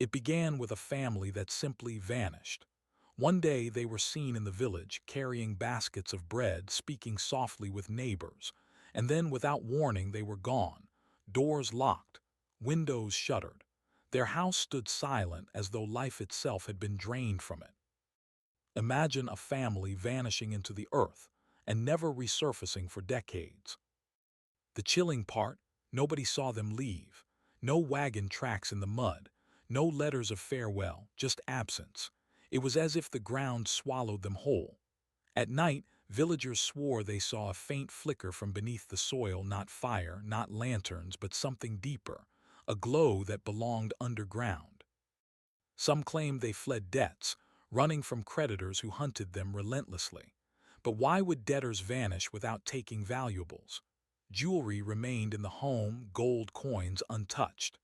It began with a family that simply vanished. One day they were seen in the village, carrying baskets of bread, speaking softly with neighbors, and then without warning they were gone, doors locked, windows shuttered. Their house stood silent as though life itself had been drained from it. Imagine a family vanishing into the earth and never resurfacing for decades. The chilling part, nobody saw them leave. No wagon tracks in the mud, no letters of farewell, just absence. It was as if the ground swallowed them whole. At night, villagers swore they saw a faint flicker from beneath the soil, not fire, not lanterns, but something deeper, a glow that belonged underground. Some claimed they fled debts, running from creditors who hunted them relentlessly. But why would debtors vanish without taking valuables? Jewelry remained in the home, gold coins untouched.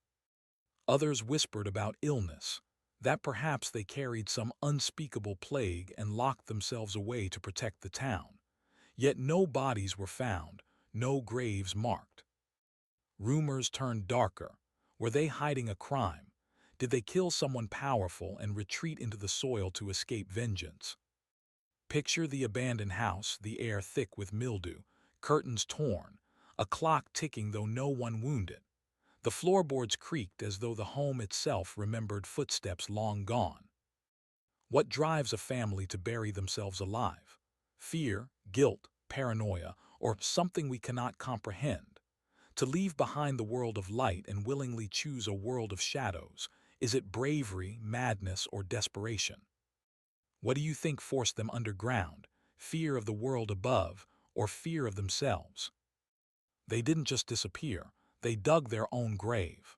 Others whispered about illness, that perhaps they carried some unspeakable plague and locked themselves away to protect the town. Yet no bodies were found, no graves marked. Rumors turned darker. Were they hiding a crime? Did they kill someone powerful and retreat into the soil to escape vengeance? Picture the abandoned house, the air thick with mildew, curtains torn, a clock ticking though no one wounded. The floorboards creaked as though the home itself remembered footsteps long gone. What drives a family to bury themselves alive? Fear, guilt, paranoia, or something we cannot comprehend? To leave behind the world of light and willingly choose a world of shadows, is it bravery, madness, or desperation? What do you think forced them underground? Fear of the world above, or fear of themselves? They didn't just disappear, they dug their own grave.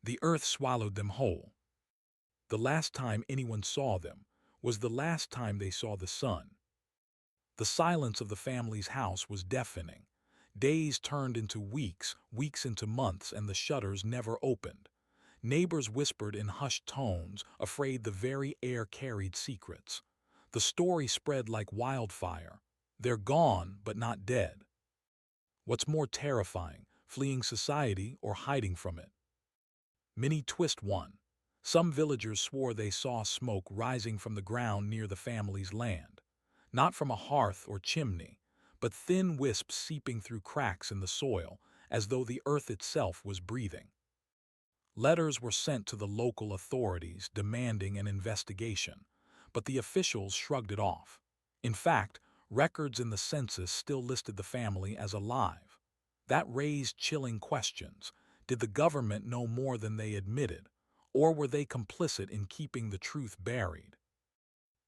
The earth swallowed them whole. The last time anyone saw them was the last time they saw the sun. The silence of the family's house was deafening. Days turned into weeks, weeks into months, and the shutters never opened. Neighbors whispered in hushed tones, afraid the very air carried secrets. The story spread like wildfire. They're gone, but not dead. What's more terrifying, fleeing society or hiding from it? Many twist one. Some villagers swore they saw smoke rising from the ground near the family's land. Not from a hearth or chimney, but thin wisps seeping through cracks in the soil, as though the earth itself was breathing. Letters were sent to the local authorities demanding an investigation, but the officials shrugged it off. In fact, records in the census still listed the family as alive. That raised chilling questions. Did the government know more than they admitted, or were they complicit in keeping the truth buried?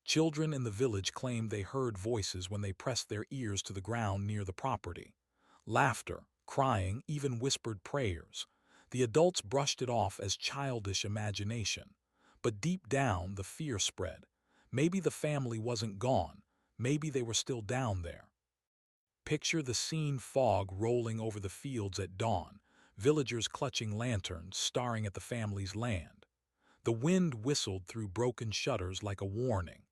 Children in the village claimed they heard voices when they pressed their ears to the ground near the property. Laughter, crying, even whispered prayers. The adults brushed it off as childish imagination. But deep down, the fear spread. Maybe the family wasn't gone. Maybe they were still down there. Picture the scene: fog rolling over the fields at dawn, villagers clutching lanterns, staring at the family's land. The wind whistled through broken shutters like a warning.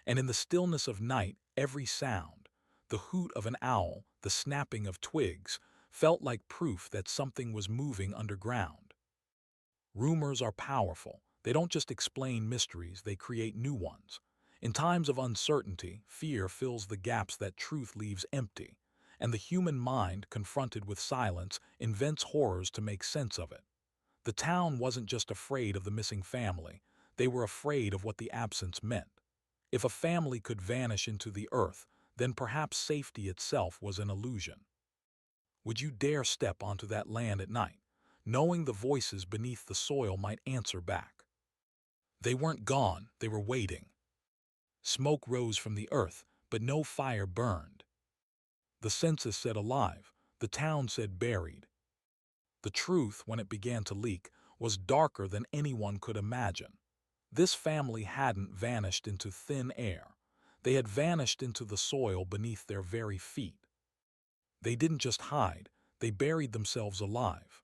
And in the stillness of night, every sound, the hoot of an owl, the snapping of twigs, felt like proof that something was moving underground. Rumors are powerful. They don't just explain mysteries, they create new ones. In times of uncertainty, fear fills the gaps that truth leaves empty, and the human mind, confronted with silence, invents horrors to make sense of it. The town wasn't just afraid of the missing family, they were afraid of what the absence meant. If a family could vanish into the earth, then perhaps safety itself was an illusion. Would you dare step onto that land at night, knowing the voices beneath the soil might answer back? They weren't gone, they were waiting. Smoke rose from the earth, but no fire burned. The census said alive, the town said buried. The truth, when it began to leak, was darker than anyone could imagine. This family hadn't vanished into thin air. They had vanished into the soil beneath their very feet. They didn't just hide, they buried themselves alive.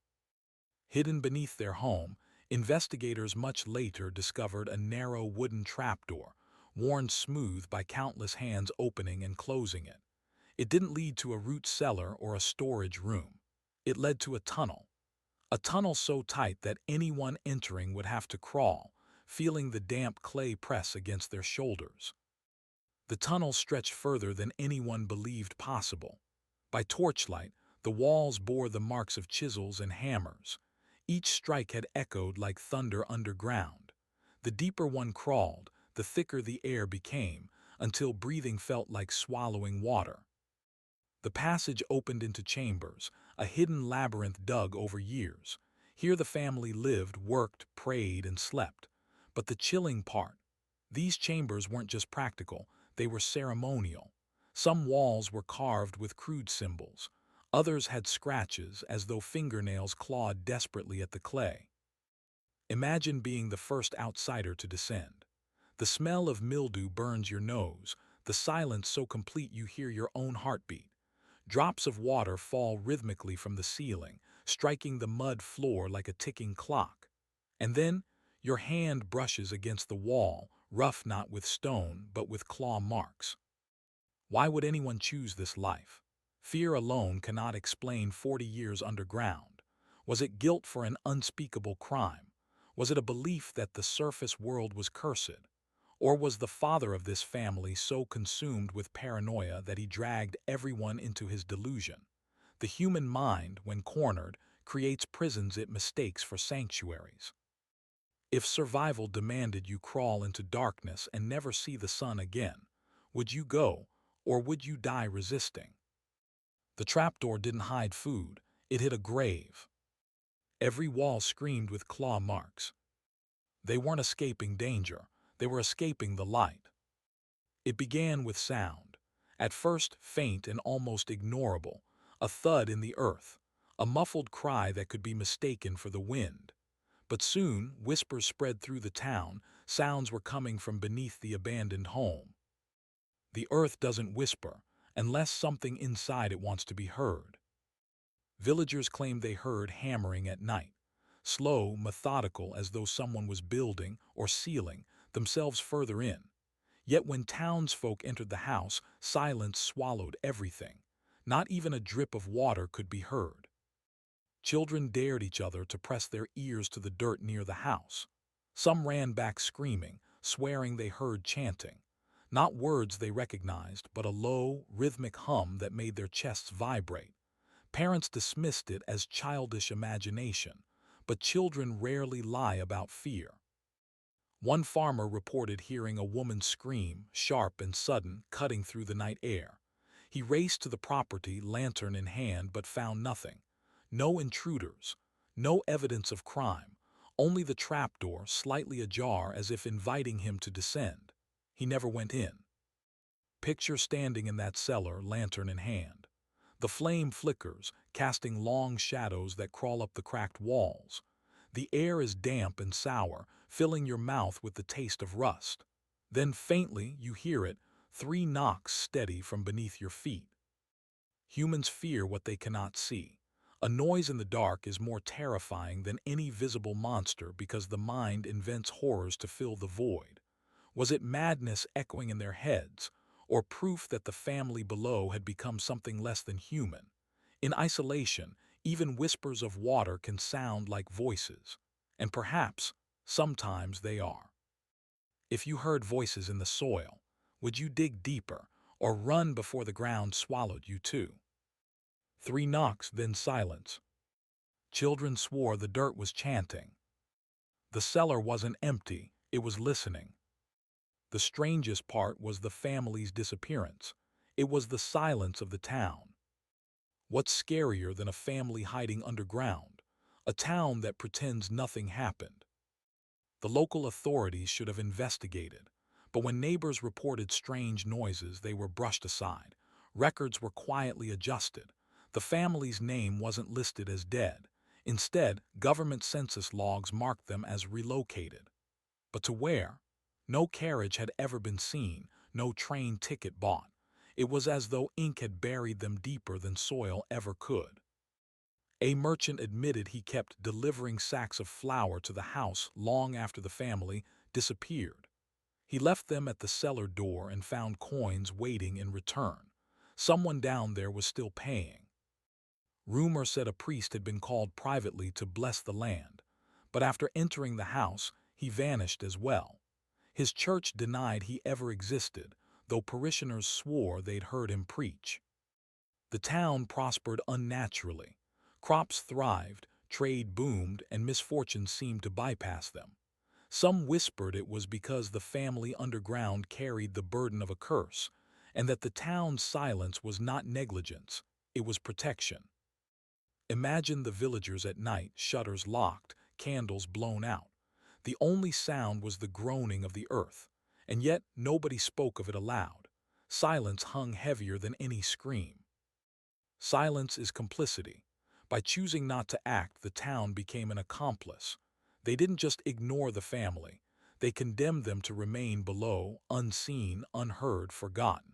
Hidden beneath their home, investigators much later discovered a narrow wooden trapdoor, worn smooth by countless hands opening and closing it. It didn't lead to a root cellar or a storage room. It led to a tunnel. A tunnel so tight that anyone entering would have to crawl, feeling the damp clay press against their shoulders. The tunnel stretched further than anyone believed possible. By torchlight, the walls bore the marks of chisels and hammers. Each strike had echoed like thunder underground. The deeper one crawled, the thicker the air became, until breathing felt like swallowing water. The passage opened into chambers, a hidden labyrinth dug over years. Here the family lived, worked, prayed, and slept. But the chilling part, these chambers weren't just practical, they were ceremonial. Some walls were carved with crude symbols. Others had scratches as though fingernails clawed desperately at the clay. Imagine being the first outsider to descend. The smell of mildew burns your nose, the silence so complete you hear your own heartbeat. Drops of water fall rhythmically from the ceiling, striking the mud floor like a ticking clock. And then, your hand brushes against the wall, rough not with stone, but with claw marks. Why would anyone choose this life? Fear alone cannot explain 40 years underground. Was it guilt for an unspeakable crime? Was it a belief that the surface world was cursed? Or was the father of this family so consumed with paranoia that he dragged everyone into his delusion? The human mind, when cornered, creates prisons it mistakes for sanctuaries. If survival demanded you crawl into darkness and never see the sun again, would you go, or would you die resisting? The trapdoor didn't hide food, it hid a grave. Every wall screamed with claw marks. They weren't escaping danger, they were escaping the light. It began with sound. At first faint and almost ignorable, a thud in the earth, a muffled cry that could be mistaken for the wind. But soon whispers spread through the town, sounds were coming from beneath the abandoned home. The earth doesn't whisper, unless something inside it wants to be heard. Villagers claimed they heard hammering at night, slow, methodical, as though someone was building or sealing themselves further in. Yet when townsfolk entered the house, silence swallowed everything. Not even a drip of water could be heard. Children dared each other to press their ears to the dirt near the house. Some ran back screaming, swearing they heard chanting. Not words they recognized, but a low, rhythmic hum that made their chests vibrate. Parents dismissed it as childish imagination, but children rarely lie about fear. One farmer reported hearing a woman scream, sharp and sudden, cutting through the night air. He raced to the property, lantern in hand, but found nothing. No intruders, no evidence of crime, only the trapdoor slightly ajar as if inviting him to descend. He never went in. Picture standing in that cellar, lantern in hand. The flame flickers, casting long shadows that crawl up the cracked walls. The air is damp and sour, filling your mouth with the taste of rust. Then faintly you hear it, 3 knocks steady from beneath your feet. Humans fear what they cannot see. A noise in the dark is more terrifying than any visible monster because the mind invents horrors to fill the void. Was it madness echoing in their heads, or proof that the family below had become something less than human? In isolation, even whispers of water can sound like voices, and perhaps, sometimes they are. If you heard voices in the soil, would you dig deeper, or run before the ground swallowed you too? 3 knocks, then silence. Children swore the dirt was chanting. The cellar wasn't empty, it was listening. The strangest part was the family's disappearance. It was the silence of the town. What's scarier than a family hiding underground? A town that pretends nothing happened. The local authorities should have investigated, but when neighbors reported strange noises, they were brushed aside. Records were quietly adjusted. The family's name wasn't listed as dead. Instead, government census logs marked them as relocated. But to where? No carriage had ever been seen, no train ticket bought. It was as though ink had buried them deeper than soil ever could. A merchant admitted he kept delivering sacks of flour to the house long after the family disappeared. He left them at the cellar door and found coins waiting in return. Someone down there was still paying. Rumor said a priest had been called privately to bless the land, but after entering the house, he vanished as well. His church denied he ever existed, though parishioners swore they'd heard him preach. The town prospered unnaturally. Crops thrived, trade boomed, and misfortune seemed to bypass them. Some whispered it was because the family underground carried the burden of a curse, and that the town's silence was not negligence, it was protection. Imagine the villagers at night, shutters locked, candles blown out. The only sound was the groaning of the earth, and yet nobody spoke of it aloud. Silence hung heavier than any scream. Silence is complicity. By choosing not to act, the town became an accomplice. They didn't just ignore the family. They condemned them to remain below, unseen, unheard, forgotten.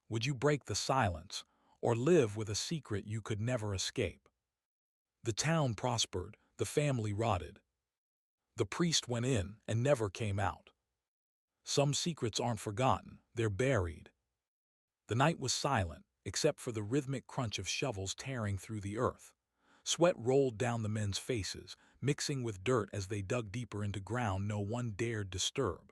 Would you break the silence, or live with a secret you could never escape? The town prospered, the family rotted. The priest went in and never came out. Some secrets aren't forgotten, they're buried. The night was silent, except for the rhythmic crunch of shovels tearing through the earth. Sweat rolled down the men's faces, mixing with dirt as they dug deeper into ground no one dared disturb.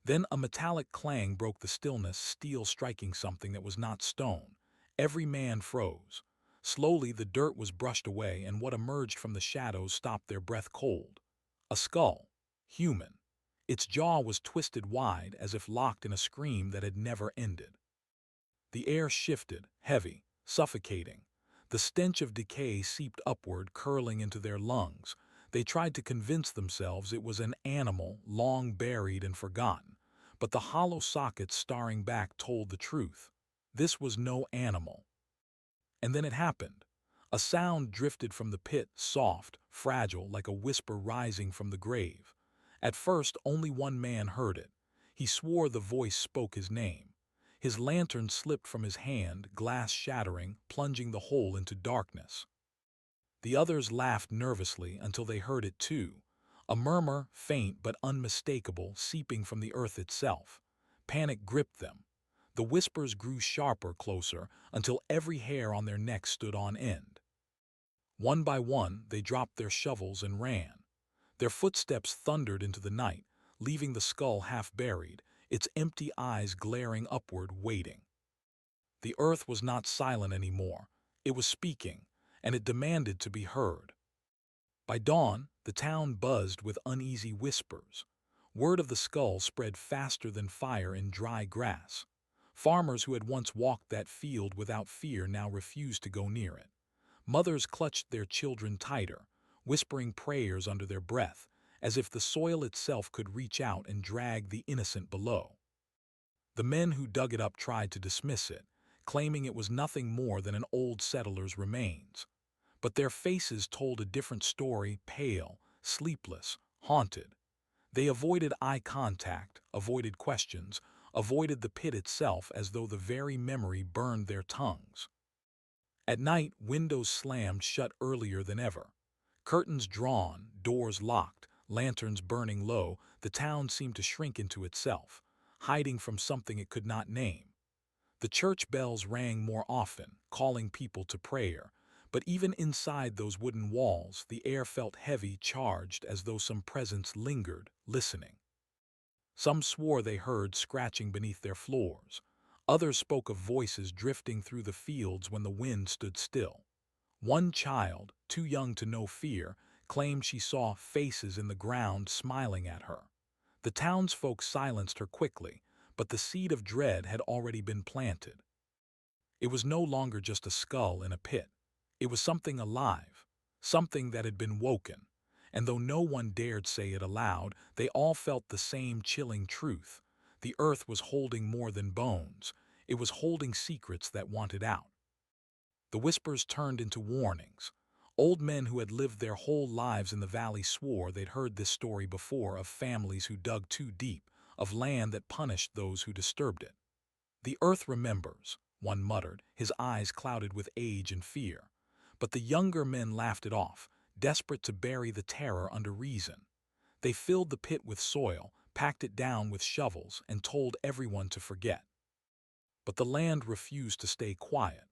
Then a metallic clang broke the stillness, steel striking something that was not stone. Every man froze. Slowly the dirt was brushed away, and what emerged from the shadows stopped their breath cold. A skull. Human. Its jaw was twisted wide, as if locked in a scream that had never ended. The air shifted, heavy, suffocating. The stench of decay seeped upward, curling into their lungs. They tried to convince themselves it was an animal, long buried and forgotten. But the hollow sockets staring back told the truth. This was no animal. And then it happened. A sound drifted from the pit, soft, fragile, like a whisper rising from the grave. At first, only one man heard it. He swore the voice spoke his name. His lantern slipped from his hand, glass shattering, plunging the hole into darkness. The others laughed nervously until they heard it too. A murmur, faint but unmistakable, seeping from the earth itself. Panic gripped them. The whispers grew sharper, closer, until every hair on their neck stood on end. One by one, they dropped their shovels and ran. Their footsteps thundered into the night, leaving the skull half buried, its empty eyes glaring upward, waiting. The earth was not silent anymore. It was speaking, and it demanded to be heard. By dawn, the town buzzed with uneasy whispers. Word of the skull spread faster than fire in dry grass. Farmers who had once walked that field without fear now refused to go near it. Mothers clutched their children tighter, whispering prayers under their breath, as if the soil itself could reach out and drag the innocent below. The men who dug it up tried to dismiss it, claiming it was nothing more than an old settler's remains. But their faces told a different story, pale, sleepless, haunted. They avoided eye contact, avoided questions, avoided the pit itself as though the very memory burned their tongues. At night, windows slammed shut earlier than ever. Curtains drawn, doors locked, lanterns burning low, the town seemed to shrink into itself, hiding from something it could not name. The church bells rang more often, calling people to prayer, but even inside those wooden walls, the air felt heavy, charged, as though some presence lingered, listening. Some swore they heard scratching beneath their floors. Others spoke of voices drifting through the fields when the wind stood still. One child, too young to know fear, claimed she saw faces in the ground smiling at her. The townsfolk silenced her quickly, but the seed of dread had already been planted. It was no longer just a skull in a pit. It was something alive, something that had been woken, and though no one dared say it aloud, they all felt the same chilling truth. The earth was holding more than bones. It was holding secrets that wanted out. The whispers turned into warnings. Old men who had lived their whole lives in the valley swore they'd heard this story before, of families who dug too deep, of land that punished those who disturbed it. "The earth remembers," one muttered, his eyes clouded with age and fear. But the younger men laughed it off, desperate to bury the terror under reason. They filled the pit with soil, packed it down with shovels, and told everyone to forget. But the land refused to stay quiet.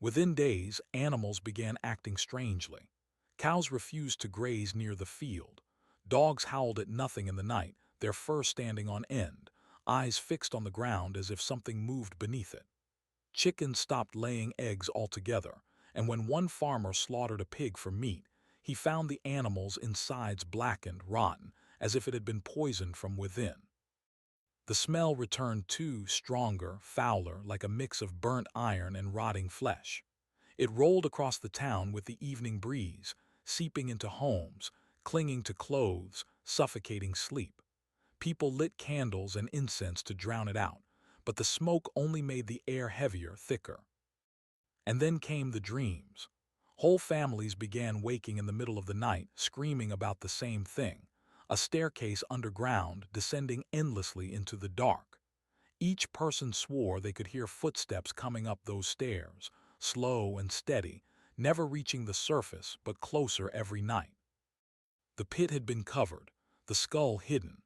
Within days, animals began acting strangely. Cows refused to graze near the field. Dogs howled at nothing in the night, their fur standing on end, eyes fixed on the ground as if something moved beneath it. Chickens stopped laying eggs altogether, and when one farmer slaughtered a pig for meat, he found the animal's insides blackened, rotten, as if it had been poisoned from within. The smell returned too, stronger, fouler, like a mix of burnt iron and rotting flesh. It rolled across the town with the evening breeze, seeping into homes, clinging to clothes, suffocating sleep. People lit candles and incense to drown it out, but the smoke only made the air heavier, thicker. And then came the dreams. Whole families began waking in the middle of the night, screaming about the same thing, a staircase underground descending endlessly into the dark. Each person swore they could hear footsteps coming up those stairs, slow and steady, never reaching the surface but closer every night. The pit had been covered, the skull hidden,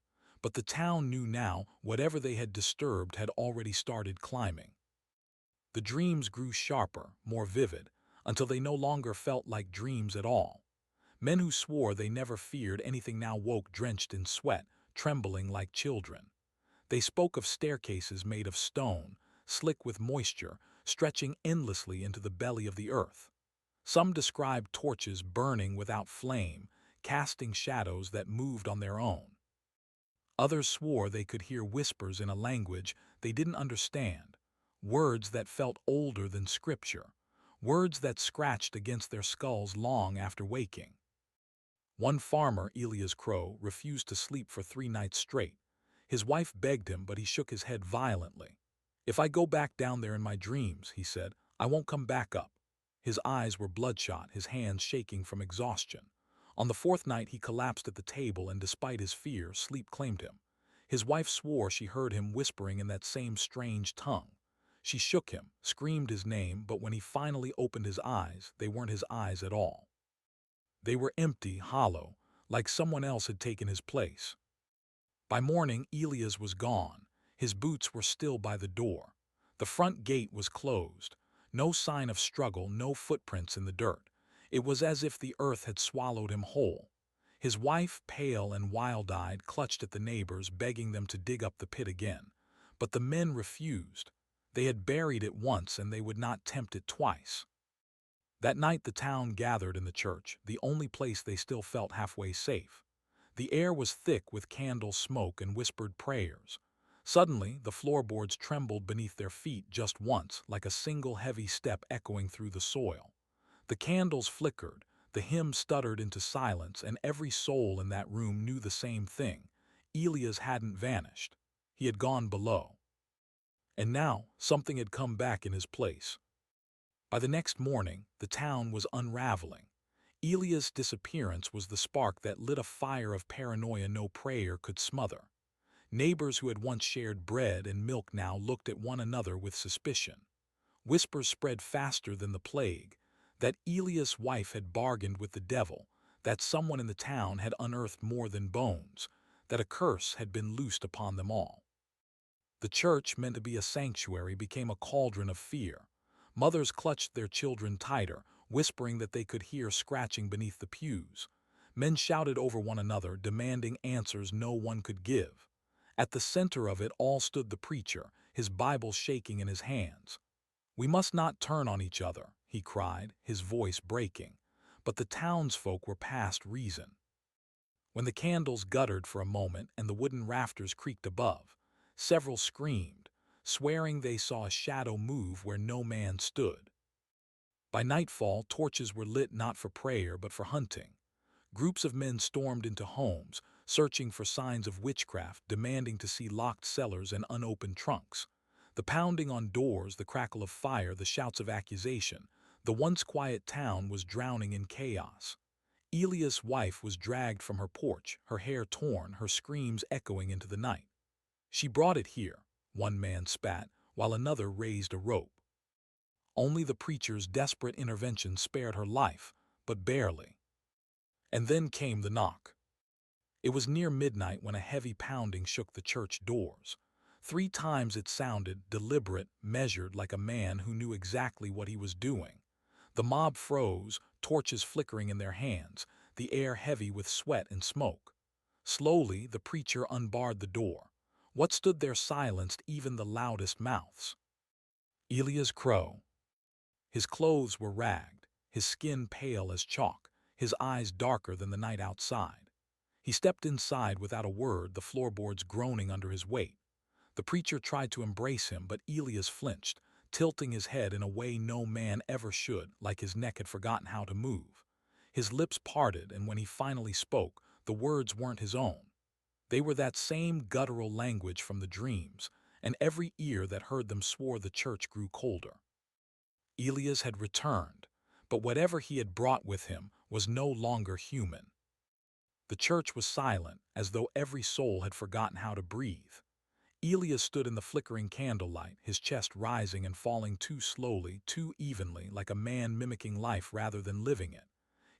but the town knew now whatever they had disturbed had already started climbing. The dreams grew sharper, more vivid, until they no longer felt like dreams at all. Men who swore they never feared anything now woke drenched in sweat, trembling like children. They spoke of staircases made of stone, slick with moisture, stretching endlessly into the belly of the earth. Some described torches burning without flame, casting shadows that moved on their own. Others swore they could hear whispers in a language they didn't understand, words that felt older than scripture, words that scratched against their skulls long after waking. One farmer, Elias Crow, refused to sleep for 3 nights straight. His wife begged him, but he shook his head violently. "If I go back down there in my dreams," he said, "I won't come back up." His eyes were bloodshot, his hands shaking from exhaustion. On the 4th night he collapsed at the table, and despite his fear, sleep claimed him. His wife swore she heard him whispering in that same strange tongue. She shook him, screamed his name, but when he finally opened his eyes, they weren't his eyes at all. They were empty, hollow, like someone else had taken his place. By morning, Elias was gone. His boots were still by the door. The front gate was closed. No sign of struggle, no footprints in the dirt. It was as if the earth had swallowed him whole. His wife, pale and wild-eyed, clutched at the neighbors, begging them to dig up the pit again. But the men refused. They had buried it once, and they would not tempt it twice. That night the town gathered in the church, the only place they still felt halfway safe. The air was thick with candle smoke and whispered prayers. Suddenly, the floorboards trembled beneath their feet just once, like a single heavy step echoing through the soil. The candles flickered, the hymn stuttered into silence, and every soul in that room knew the same thing. Elias hadn't vanished. He had gone below. And now, something had come back in his place. By the next morning, the town was unraveling. Elias' disappearance was the spark that lit a fire of paranoia no prayer could smother. Neighbors who had once shared bread and milk now looked at one another with suspicion. Whispers spread faster than the plague, that Elias' wife had bargained with the devil, that someone in the town had unearthed more than bones, that a curse had been loosed upon them all. The church, meant to be a sanctuary, became a cauldron of fear. Mothers clutched their children tighter, whispering that they could hear scratching beneath the pews. Men shouted over one another, demanding answers no one could give. At the center of it all stood the preacher, his Bible shaking in his hands. "We must not turn on each other," he cried, his voice breaking. But the townsfolk were past reason. When the candles guttered for a moment and the wooden rafters creaked above, several screamed, swearing they saw a shadow move where no man stood. By nightfall, torches were lit not for prayer but for hunting. Groups of men stormed into homes, searching for signs of witchcraft, demanding to see locked cellars and unopened trunks. The pounding on doors, the crackle of fire, the shouts of accusation. The once quiet town was drowning in chaos. Elias' wife was dragged from her porch, her hair torn, her screams echoing into the night. "She brought it here," one man spat, while another raised a rope. Only the preacher's desperate intervention spared her life, but barely. And then came the knock. It was near midnight when a heavy pounding shook the church doors. 3 times it sounded deliberate, measured, like a man who knew exactly what he was doing. The mob froze, torches flickering in their hands, the air heavy with sweat and smoke. Slowly, the preacher unbarred the door. What stood there silenced even the loudest mouths? Elia's crow. His clothes were ragged, his skin pale as chalk, his eyes darker than the night outside. He stepped inside without a word, the floorboards groaning under his weight. The preacher tried to embrace him, but Elias flinched, tilting his head in a way no man ever should, like his neck had forgotten how to move. His lips parted, and when he finally spoke, the words weren't his own. They were that same guttural language from the dreams, and every ear that heard them swore the church grew colder. Elias had returned, but whatever he had brought with him was no longer human. The church was silent, as though every soul had forgotten how to breathe. Elias stood in the flickering candlelight, his chest rising and falling too slowly, too evenly, like a man mimicking life rather than living it.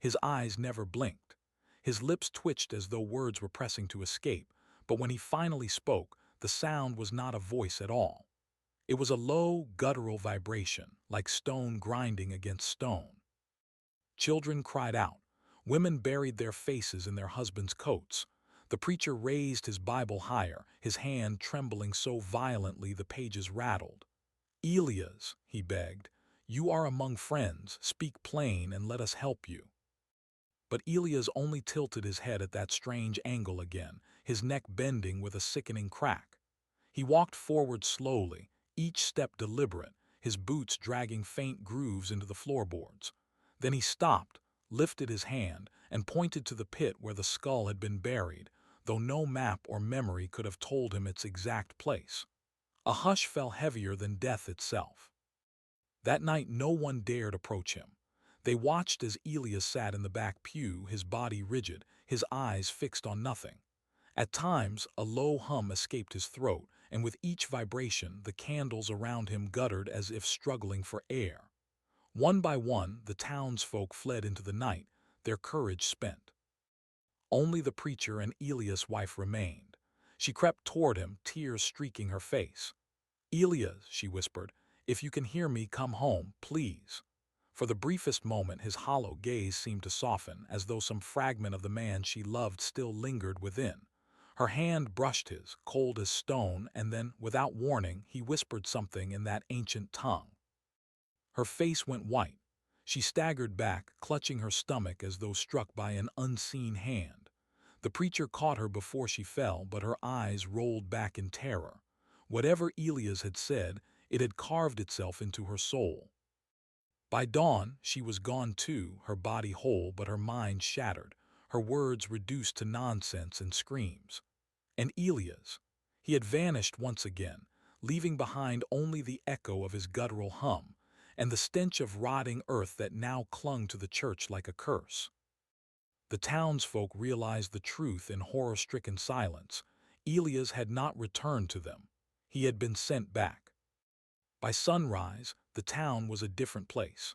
His eyes never blinked. His lips twitched as though words were pressing to escape, but when he finally spoke, the sound was not a voice at all. It was a low, guttural vibration, like stone grinding against stone. Children cried out. Women buried their faces in their husbands' coats. The preacher raised his Bible higher, his hand trembling so violently the pages rattled. "Elias," he begged, "you are among friends, speak plain and let us help you." But Elias only tilted his head at that strange angle again, his neck bending with a sickening crack. He walked forward slowly, each step deliberate, his boots dragging faint grooves into the floorboards. Then he stopped, lifted his hand, and pointed to the pit where the skull had been buried, though no map or memory could have told him its exact place. A hush fell heavier than death itself. That night no one dared approach him. They watched as Elias sat in the back pew, his body rigid, his eyes fixed on nothing. At times, a low hum escaped his throat, and with each vibration, the candles around him guttered as if struggling for air. One by one, the townsfolk fled into the night, their courage spent. Only the preacher and Elias' wife remained. She crept toward him, tears streaking her face. "Elias," she whispered, "if you can hear me, come home, please." For the briefest moment, his hollow gaze seemed to soften, as though some fragment of the man she loved still lingered within. Her hand brushed his, cold as stone, and then, without warning, he whispered something in that ancient tongue. Her face went white. She staggered back, clutching her stomach as though struck by an unseen hand. The preacher caught her before she fell, but her eyes rolled back in terror. Whatever Elias had said, it had carved itself into her soul. By dawn, she was gone too, her body whole but her mind shattered, her words reduced to nonsense and screams. And Elias, he had vanished once again, leaving behind only the echo of his guttural hum, and the stench of rotting earth that now clung to the church like a curse. The townsfolk realized the truth in horror-stricken silence. Elias had not returned to them. He had been sent back. By sunrise, the town was a different place.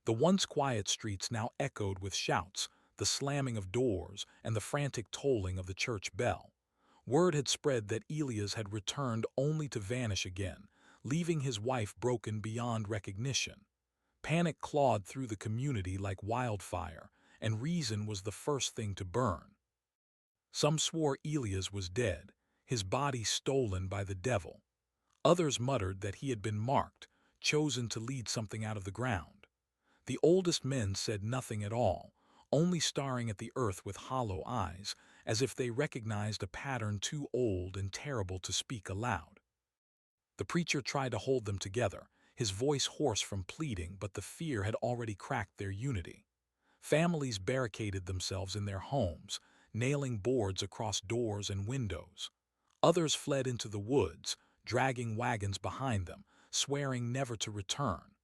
The once quiet streets now echoed with shouts, the slamming of doors, and the frantic tolling of the church bell. Word had spread that Elias had returned only to vanish again, leaving his wife broken beyond recognition. Panic clawed through the community like wildfire, and reason was the first thing to burn. Some swore Elias was dead, his body stolen by the devil. Others muttered that he had been marked, chosen to lead something out of the ground. The oldest men said nothing at all, only staring at the earth with hollow eyes, as if they recognized a pattern too old and terrible to speak aloud. The preacher tried to hold them together, his voice hoarse from pleading, but the fear had already cracked their unity. Families barricaded themselves in their homes, nailing boards across doors and windows. Others fled into the woods, dragging wagons behind them, swearing never to return.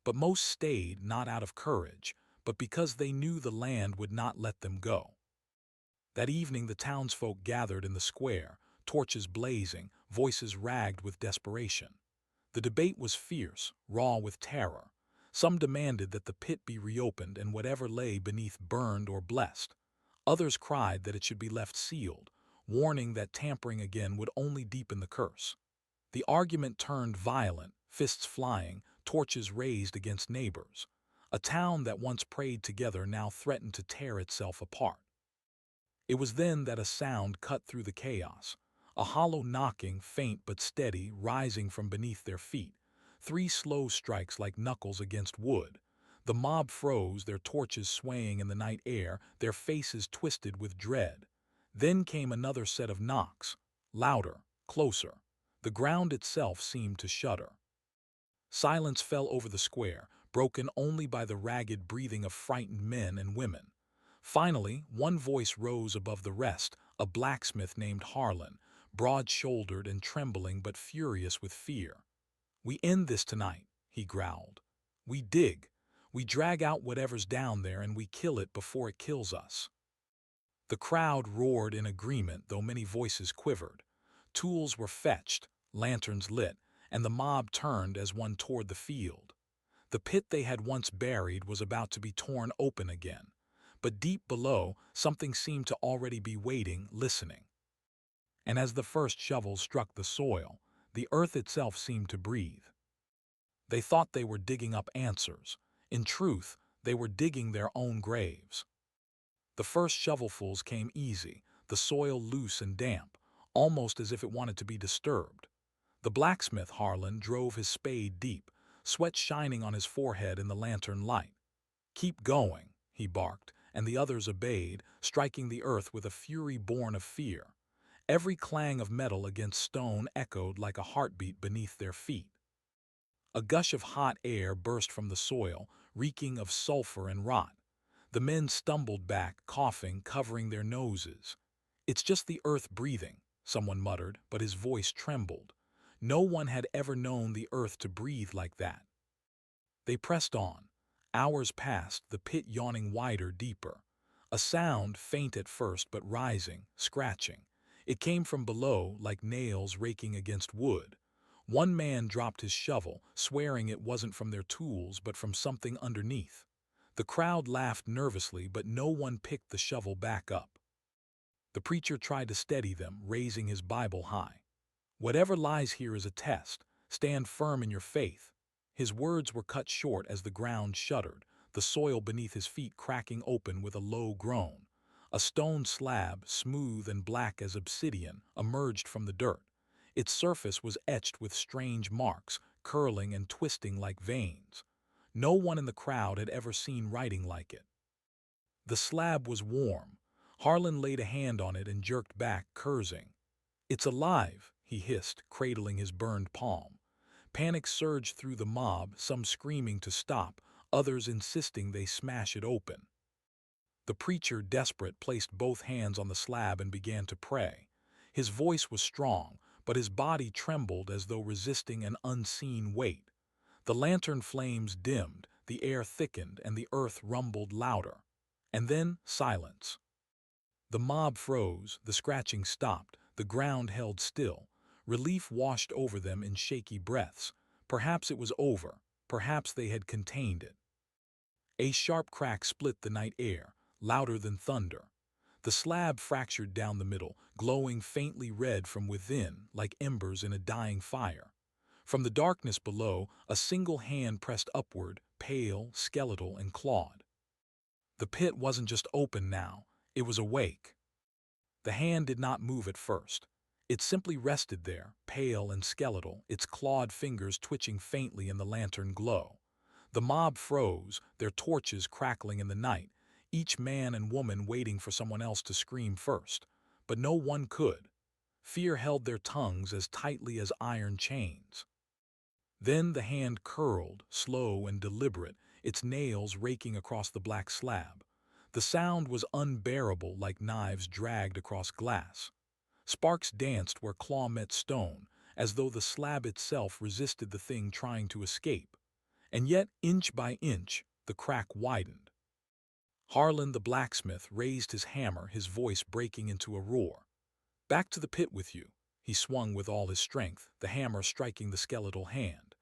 But most stayed not out of courage, but because they knew the land would not let them go. That evening the townsfolk gathered in the square, torches blazing, voices ragged with desperation. The debate was fierce, raw with terror. Some demanded that the pit be reopened and whatever lay beneath burned or blessed. Others cried that it should be left sealed, warning that tampering again would only deepen the curse. The argument turned violent, fists flying, torches raised against neighbors. A town that once prayed together now threatened to tear itself apart. It was then that a sound cut through the chaos. A hollow knocking, faint but steady, rising from beneath their feet. 3 slow strikes like knuckles against wood. The mob froze, their torches swaying in the night air, their faces twisted with dread. Then came another set of knocks, louder, closer. The ground itself seemed to shudder. Silence fell over the square, broken only by the ragged breathing of frightened men and women. Finally, one voice rose above the rest, a blacksmith named Harlan, broad-shouldered and trembling but furious with fear. "We end this tonight," he growled. "We dig. We drag out whatever's down there and we kill it before it kills us." The crowd roared in agreement, though many voices quivered. Tools were fetched, lanterns lit, and the mob turned as one toward the field. The pit they had once buried was about to be torn open again. But deep below, something seemed to already be waiting, listening. And as the first shovels struck the soil, the earth itself seemed to breathe. They thought they were digging up answers. In truth, they were digging their own graves. The first shovelfuls came easy, the soil loose and damp, almost as if it wanted to be disturbed. The blacksmith, Harlan, drove his spade deep, sweat shining on his forehead in the lantern light. "Keep going," he barked, and the others obeyed, striking the earth with a fury born of fear. Every clang of metal against stone echoed like a heartbeat beneath their feet. A gush of hot air burst from the soil, reeking of sulfur and rot. The men stumbled back, coughing, covering their noses. "It's just the earth breathing," someone muttered, but his voice trembled. No one had ever known the earth to breathe like that. They pressed on. Hours passed, the pit yawning wider, deeper. A sound, faint at first but rising, scratching. It came from below, like nails raking against wood. One man dropped his shovel, swearing it wasn't from their tools but from something underneath. The crowd laughed nervously, but no one picked the shovel back up. The preacher tried to steady them, raising his Bible high. "Whatever lies here is a test. Stand firm in your faith." His words were cut short as the ground shuddered, the soil beneath his feet cracking open with a low groan. A stone slab, smooth and black as obsidian, emerged from the dirt. Its surface was etched with strange marks, curling and twisting like veins. No one in the crowd had ever seen writing like it. The slab was warm. Harlan laid a hand on it and jerked back, cursing. "It's alive," he hissed, cradling his burned palm. Panic surged through the mob, some screaming to stop, others insisting they smash it open. The preacher, desperate, placed both hands on the slab and began to pray. His voice was strong, but his body trembled as though resisting an unseen weight. The lantern flames dimmed, the air thickened, and the earth rumbled louder. And then silence. The mob froze, the scratching stopped, the ground held still. Relief washed over them in shaky breaths. Perhaps it was over. Perhaps they had contained it. A sharp crack split the night air, louder than thunder. The slab fractured down the middle, glowing faintly red from within, like embers in a dying fire. From the darkness below, a single hand pressed upward, pale, skeletal, and clawed. The pit wasn't just open now, it was awake. The hand did not move at first. It simply rested there, pale and skeletal, its clawed fingers twitching faintly in the lantern glow. The mob froze, their torches crackling in the night, each man and woman waiting for someone else to scream first. But no one could. Fear held their tongues as tightly as iron chains. Then the hand curled, slow and deliberate, its nails raking across the black slab. The sound was unbearable, like knives dragged across glass. Sparks danced where claw met stone, as though the slab itself resisted the thing trying to escape. And yet, inch by inch, the crack widened. Harlan the blacksmith raised his hammer, his voice breaking into a roar. "Back to the pit with you." He swung with all his strength, the hammer striking the skeletal hand.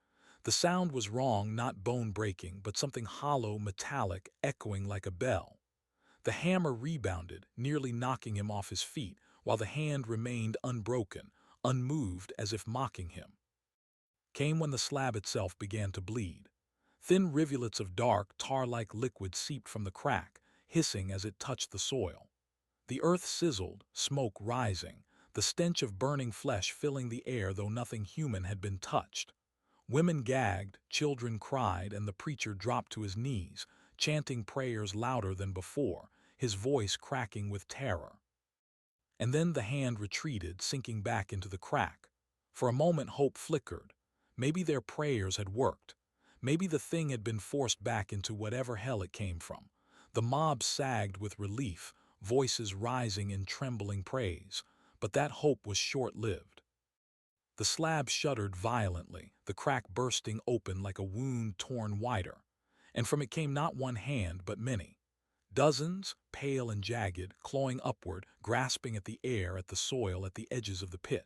The sound was wrong, not bone-breaking, but something hollow, metallic, echoing like a bell. The hammer rebounded, nearly knocking him off his feet, while the hand remained unbroken, unmoved, as if mocking him. came when the slab itself began to bleed. Thin rivulets of dark, tar-like liquid seeped from the crack, hissing as it touched the soil. The earth sizzled, smoke rising, the stench of burning flesh filling the air though nothing human had been touched. Women gagged, children cried, and the preacher dropped to his knees, chanting prayers louder than before, his voice cracking with terror. And then the hand retreated, sinking back into the crack. For a moment hope flickered. Maybe their prayers had worked. Maybe the thing had been forced back into whatever hell it came from. The mob sagged with relief, voices rising in trembling praise. But that hope was short-lived. The slab shuddered violently, the crack bursting open like a wound torn wider. And from it came not one hand, but many. Dozens, pale and jagged, clawing upward, grasping at the air, at the soil, at the edges of the pit.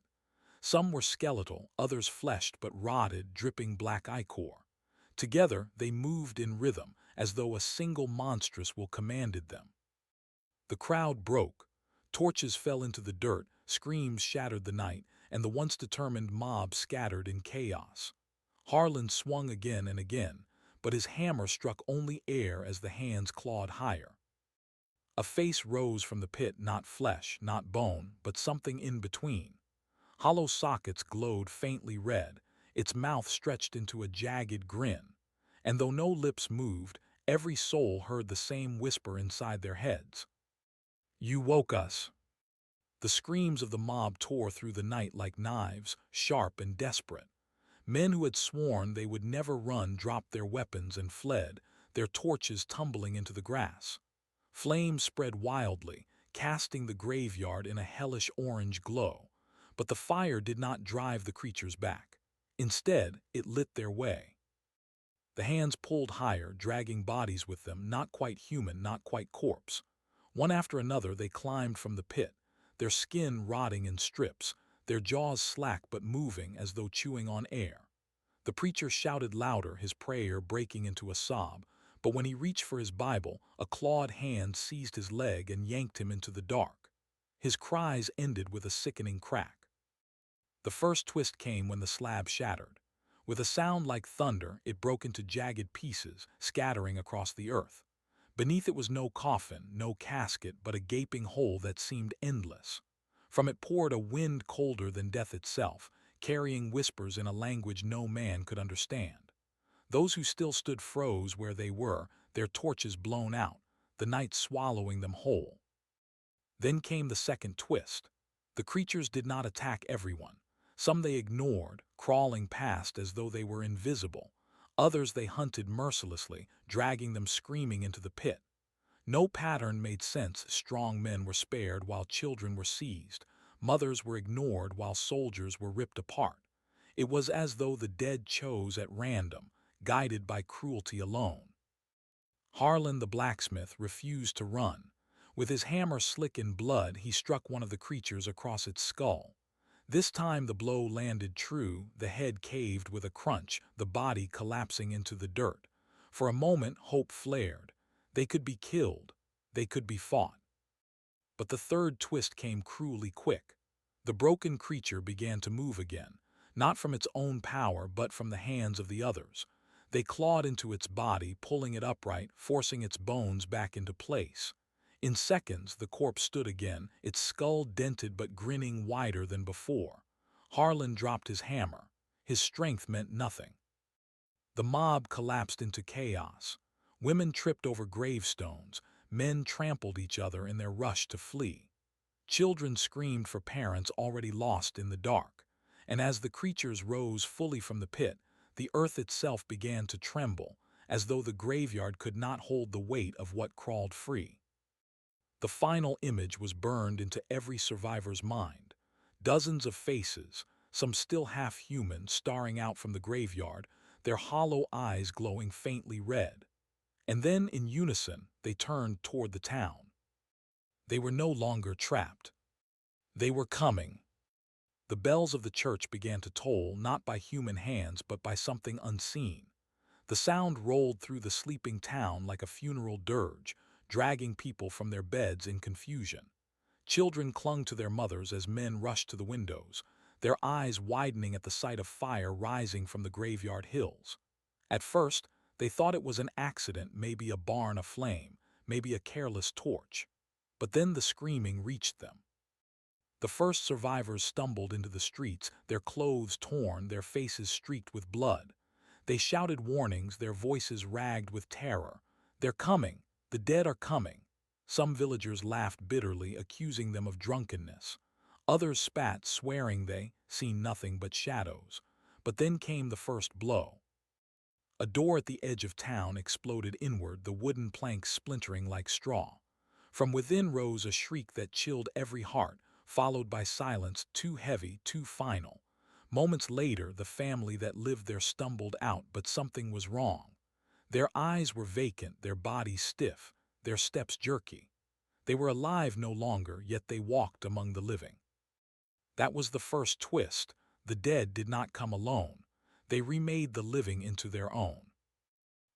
Some were skeletal, others fleshed but rotted, dripping black ichor. Together they moved in rhythm, as though a single monstrous will commanded them. The crowd broke. Torches fell into the dirt, screams shattered the night, and the once determined mob scattered in chaos. Harlan swung again and again, but his hammer struck only air as the hands clawed higher. A face rose from the pit, not flesh, not bone, but something in between. Hollow sockets glowed faintly red, its mouth stretched into a jagged grin. And though no lips moved, every soul heard the same whisper inside their heads. "You woke us." The screams of the mob tore through the night like knives, sharp and desperate. Men who had sworn they would never run dropped their weapons and fled, their torches tumbling into the grass. Flames spread wildly, casting the graveyard in a hellish orange glow. But the fire did not drive the creatures back. Instead, it lit their way. The hands pulled higher, dragging bodies with them, not quite human, not quite corpse. One after another they climbed from the pit, their skin rotting in strips, their jaws slack but moving as though chewing on air. The preacher shouted louder, his prayer breaking into a sob, but when he reached for his Bible, a clawed hand seized his leg and yanked him into the dark. His cries ended with a sickening crack. The first twist came when the slab shattered. With a sound like thunder, it broke into jagged pieces, scattering across the earth. Beneath it was no coffin, no casket, but a gaping hole that seemed endless. From it poured a wind colder than death itself, carrying whispers in a language no man could understand. Those who still stood froze where they were, their torches blown out, the night swallowing them whole. Then came the second twist. The creatures did not attack everyone. Some they ignored, crawling past as though they were invisible. Others they hunted mercilessly, dragging them screaming into the pit. No pattern made sense. Strong men were spared while children were seized. Mothers were ignored while soldiers were ripped apart. It was as though the dead chose at random, guided by cruelty alone. Harlan the blacksmith refused to run. With his hammer slick in blood, he struck one of the creatures across its skull. This time the blow landed true, the head caved with a crunch, the body collapsing into the dirt. For a moment, hope flared. They could be killed. They could be fought. But the third twist came cruelly quick. The broken creature began to move again, not from its own power but from the hands of the others. They clawed into its body, pulling it upright, forcing its bones back into place. In seconds, the corpse stood again, its skull dented but grinning wider than before. Harlan dropped his hammer. His strength meant nothing. The mob collapsed into chaos. Women tripped over gravestones. Men trampled each other in their rush to flee. Children screamed for parents already lost in the dark. And as the creatures rose fully from the pit, the earth itself began to tremble, as though the graveyard could not hold the weight of what crawled free. The final image was burned into every survivor's mind. Dozens of faces, some still half-human, staring out from the graveyard, their hollow eyes glowing faintly red. And then, in unison, they turned toward the town. They were no longer trapped. They were coming. The bells of the church began to toll, not by human hands, but by something unseen. The sound rolled through the sleeping town like a funeral dirge, dragging people from their beds in confusion. Children clung to their mothers as men rushed to the windows. their eyes widening at the sight of fire rising from the graveyard hills. At first, they thought it was an accident, maybe a barn aflame, maybe a careless torch. But then the screaming reached them. The first survivors stumbled into the streets, their clothes torn, their faces streaked with blood. They shouted warnings, their voices ragged with terror. "They're coming! The dead are coming!" Some villagers laughed bitterly, accusing them of drunkenness. Others spat, swearing they seen nothing but shadows. But then came the first blow. A door at the edge of town exploded inward, the wooden planks splintering like straw. From within rose a shriek that chilled every heart, followed by silence too heavy, too final. Moments later, the family that lived there stumbled out, but something was wrong. Their eyes were vacant, their bodies stiff, their steps jerky. They were alive no longer, yet they walked among the living. That was the first twist. The dead did not come alone. They remade the living into their own.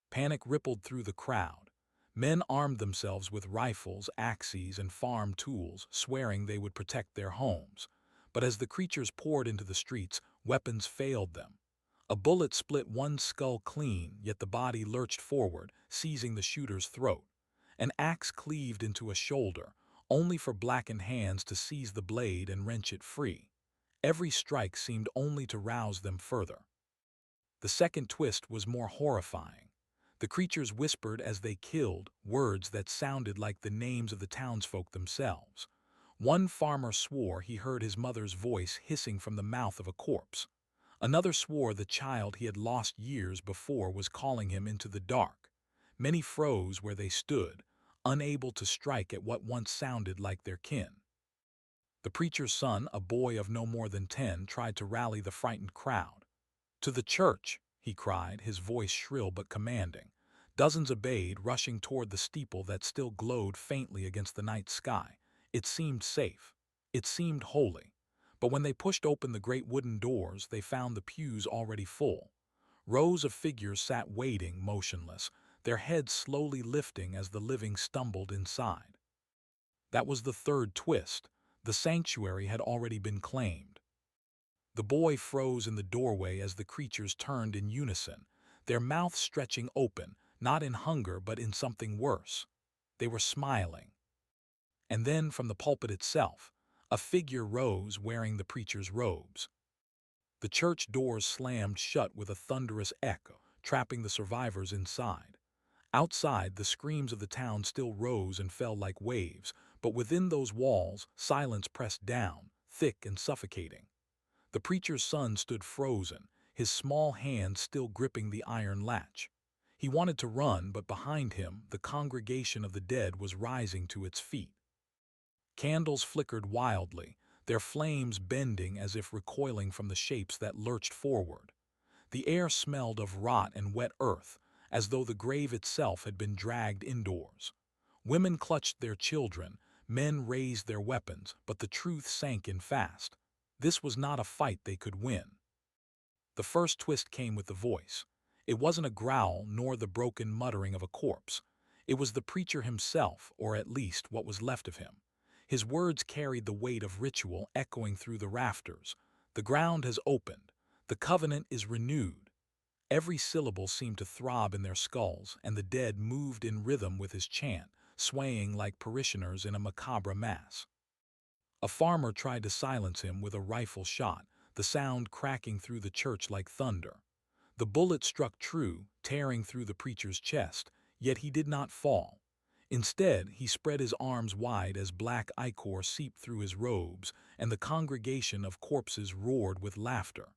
Panic rippled through the crowd. Men armed themselves with rifles, axes, and farm tools, swearing they would protect their homes. But as the creatures poured into the streets, weapons failed them. A bullet split one skull clean, yet the body lurched forward, seizing the shooter's throat. An axe cleaved into a shoulder, only for blackened hands to seize the blade and wrench it free. Every strike seemed only to rouse them further. The second twist was more horrifying. The creatures whispered as they killed, words that sounded like the names of the townsfolk themselves. One farmer swore he heard his mother's voice hissing from the mouth of a corpse. Another swore the child he had lost years before was calling him into the dark. Many froze where they stood, unable to strike at what once sounded like their kin. The preacher's son, a boy of no more than 10, tried to rally the frightened crowd. "To the church!" he cried, his voice shrill but commanding. Dozens obeyed, rushing toward the steeple that still glowed faintly against the night sky. It seemed safe. It seemed holy. But when they pushed open the great wooden doors, they found the pews already full. Rows of figures sat waiting, motionless, their heads slowly lifting as the living stumbled inside. That was the third twist. The sanctuary had already been claimed. The boy froze in the doorway as the creatures turned in unison, their mouths stretching open, not in hunger but in something worse. They were smiling. And then, from the pulpit itself, a figure rose wearing the preacher's robes. The church doors slammed shut with a thunderous echo, trapping the survivors inside. Outside, the screams of the town still rose and fell like waves, but within those walls, silence pressed down, thick and suffocating. The preacher's son stood frozen, his small hands still gripping the iron latch. He wanted to run, but behind him, the congregation of the dead was rising to its feet. Candles flickered wildly, their flames bending as if recoiling from the shapes that lurched forward. The air smelled of rot and wet earth, as though the grave itself had been dragged indoors. Women clutched their children, men raised their weapons, but the truth sank in fast. This was not a fight they could win. The first twist came with the voice. It wasn't a growl nor the broken muttering of a corpse. It was the preacher himself, or at least what was left of him. His words carried the weight of ritual echoing through the rafters. "The ground has opened. The covenant is renewed." Every syllable seemed to throb in their skulls, and the dead moved in rhythm with his chant, swaying like parishioners in a macabre mass. A farmer tried to silence him with a rifle shot, the sound cracking through the church like thunder. The bullet struck true, tearing through the preacher's chest, yet he did not fall. Instead, he spread his arms wide as black ichor seeped through his robes, and the congregation of corpses roared with laughter.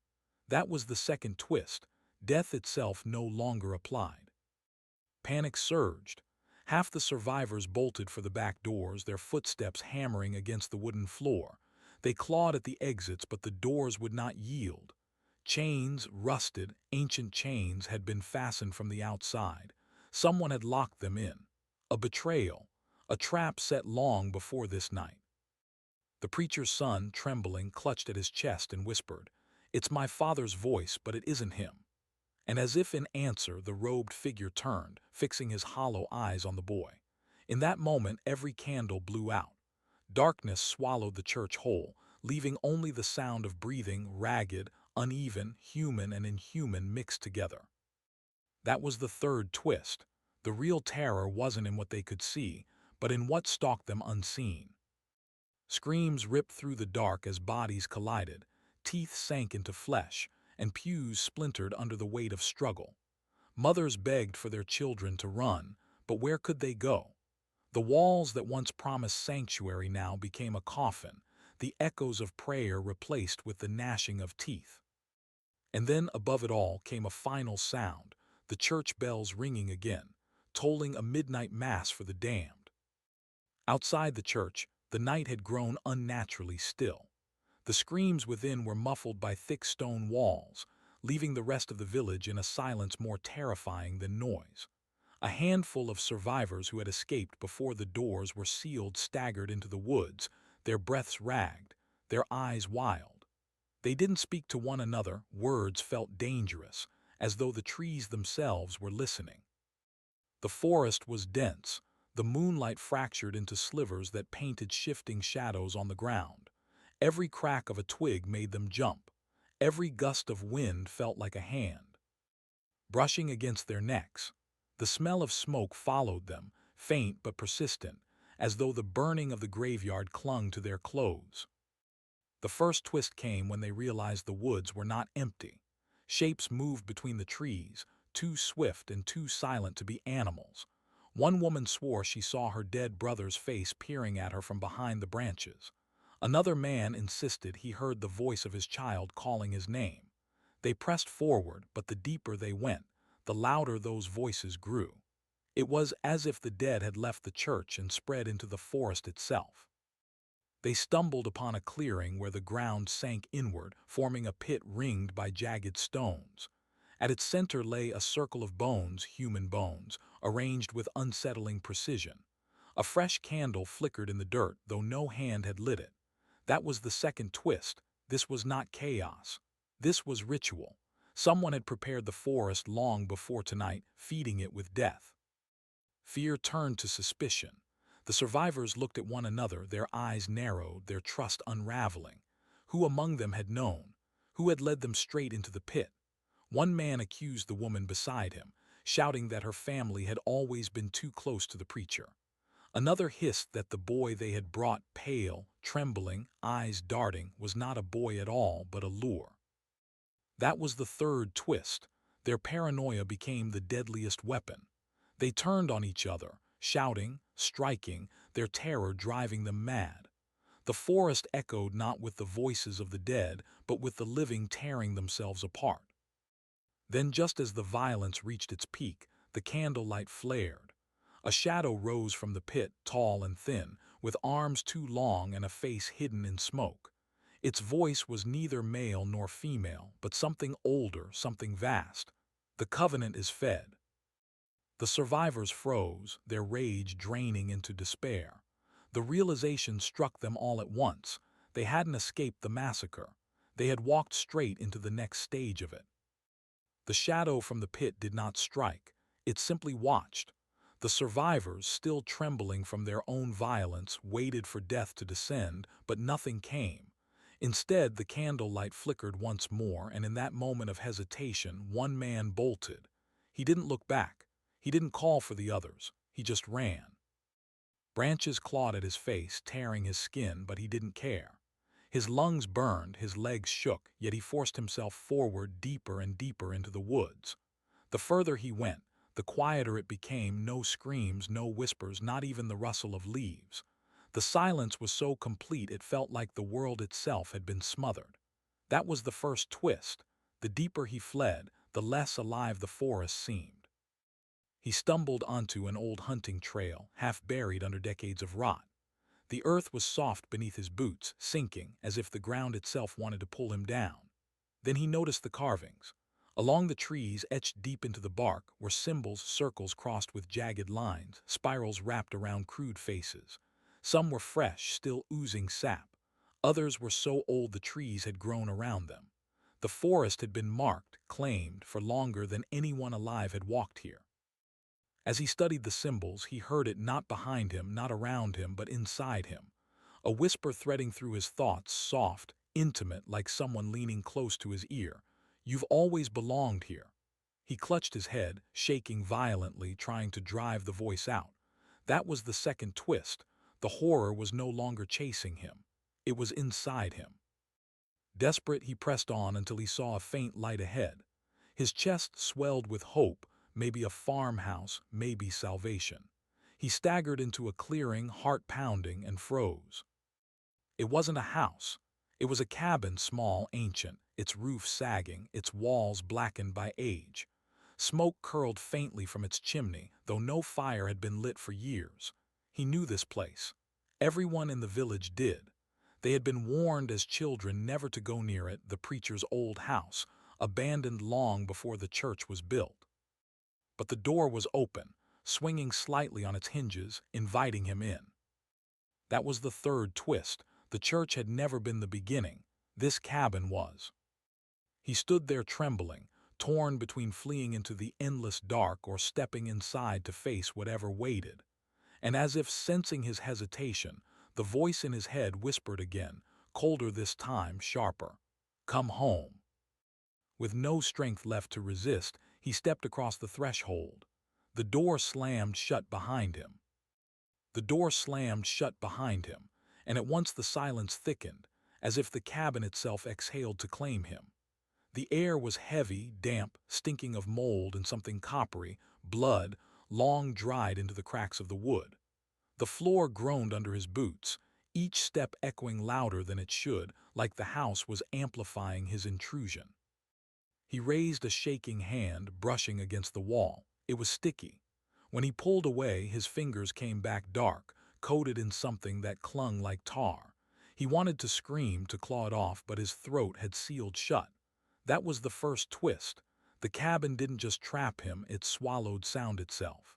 That was the second twist. Death itself no longer applied. Panic surged. Half the survivors bolted for the back doors, their footsteps hammering against the wooden floor. They clawed at the exits, but the doors would not yield. Chains, rusted, ancient chains, had been fastened from the outside. Someone had locked them in. A betrayal, a trap set long before this night. The preacher's son, trembling, clutched at his chest and whispered, "It's my father's voice, but it isn't him." And as if in answer, the robed figure turned, fixing his hollow eyes on the boy. In that moment, every candle blew out. Darkness swallowed the church whole, leaving only the sound of breathing, ragged, uneven, human and inhuman mixed together. That was the third twist. The real terror wasn't in what they could see, but in what stalked them unseen. Screams ripped through the dark as bodies collided, teeth sank into flesh, and pews splintered under the weight of struggle. Mothers begged for their children to run, but where could they go? The walls that once promised sanctuary now became a coffin, the echoes of prayer replaced with the gnashing of teeth. And then above it all came a final sound, the church bells ringing again, tolling a midnight mass for the damned. Outside the church, the night had grown unnaturally still. The screams within were muffled by thick stone walls, leaving the rest of the village in a silence more terrifying than noise. A handful of survivors who had escaped before the doors were sealed staggered into the woods, their breaths ragged, their eyes wild. They didn't speak to one another, words felt dangerous, as though the trees themselves were listening. The forest was dense, the moonlight fractured into slivers that painted shifting shadows on the ground. Every crack of a twig made them jump. Every gust of wind felt like a hand brushing against their necks. The smell of smoke followed them, faint but persistent, as though the burning of the graveyard clung to their clothes. The first twist came when they realized the woods were not empty. Shapes moved between the trees, too swift and too silent to be animals. One woman swore she saw her dead brother's face peering at her from behind the branches. Another man insisted he heard the voice of his child calling his name. They pressed forward, but the deeper they went, the louder those voices grew. It was as if the dead had left the church and spread into the forest itself. They stumbled upon a clearing where the ground sank inward, forming a pit ringed by jagged stones. At its center lay a circle of bones, human bones, arranged with unsettling precision. A fresh candle flickered in the dirt, though no hand had lit it. That was the second twist. This was not chaos. This was ritual. Someone had prepared the forest long before tonight, feeding it with death. Fear turned to suspicion. The survivors looked at one another, their eyes narrowed, their trust unraveling. Who among them had known? Who had led them straight into the pit? One man accused the woman beside him, shouting that her family had always been too close to the preacher. Another hissed that the boy they had brought, pale, trembling, eyes darting, was not a boy at all, but a lure. That was the third twist. Their paranoia became the deadliest weapon. They turned on each other, shouting, striking, their terror driving them mad. The forest echoed not with the voices of the dead, but with the living tearing themselves apart. Then, just as the violence reached its peak, the candlelight flared. A shadow rose from the pit, tall and thin, with arms too long and a face hidden in smoke. Its voice was neither male nor female, but something older, something vast. The covenant is fed. The survivors froze, their rage draining into despair. The realization struck them all at once. They hadn't escaped the massacre. They had walked straight into the next stage of it. The shadow from the pit did not strike. It simply watched. The survivors, still trembling from their own violence, waited for death to descend, but nothing came. Instead, the candlelight flickered once more, and in that moment of hesitation, one man bolted. He didn't look back. He didn't call for the others. He just ran. Branches clawed at his face, tearing his skin, but he didn't care. His lungs burned, his legs shook, yet he forced himself forward deeper and deeper into the woods. The further he went, the quieter it became, no screams, no whispers, not even the rustle of leaves. The silence was so complete it felt like the world itself had been smothered. That was the first twist. The deeper he fled, the less alive the forest seemed. He stumbled onto an old hunting trail, half buried under decades of rot. The earth was soft beneath his boots, sinking, as if the ground itself wanted to pull him down. Then he noticed the carvings. Along the trees, etched deep into the bark, were symbols, circles crossed with jagged lines, spirals wrapped around crude faces. Some were fresh, still oozing sap. Others were so old the trees had grown around them. The forest had been marked, claimed, for longer than anyone alive had walked here. As he studied the symbols, he heard it not behind him, not around him, but inside him. a whisper threading through his thoughts, soft, intimate, like someone leaning close to his ear. "You've always belonged here." He clutched his head, shaking violently, trying to drive the voice out. That was the second twist. The horror was no longer chasing him. It was inside him. Desperate, he pressed on until he saw a faint light ahead. His chest swelled with hope, maybe a farmhouse, maybe salvation. He staggered into a clearing, heart pounding, and froze. It wasn't a house. It was a cabin, small, ancient, its roof sagging, its walls blackened by age. Smoke curled faintly from its chimney, though no fire had been lit for years. He knew this place. Everyone in the village did. They had been warned as children never to go near it, the preacher's old house, abandoned long before the church was built. But the door was open, swinging slightly on its hinges, inviting him in. That was the third twist. The church had never been the beginning. This cabin was. He stood there trembling, torn between fleeing into the endless dark or stepping inside to face whatever waited. And as if sensing his hesitation, the voice in his head whispered again, colder this time, sharper. "Come home." With no strength left to resist, he stepped across the threshold. The door slammed shut behind him. The door slammed shut behind him, and at once the silence thickened, as if the cabin itself exhaled to claim him. The air was heavy, damp, stinking of mold and something coppery, blood, long dried into the cracks of the wood. The floor groaned under his boots, each step echoing louder than it should, like the house was amplifying his intrusion. He raised a shaking hand, brushing against the wall. It was sticky. When he pulled away, his fingers came back dark, coated in something that clung like tar. He wanted to scream, to claw it off, but his throat had sealed shut. That was the first twist. The cabin didn't just trap him, it swallowed sound itself.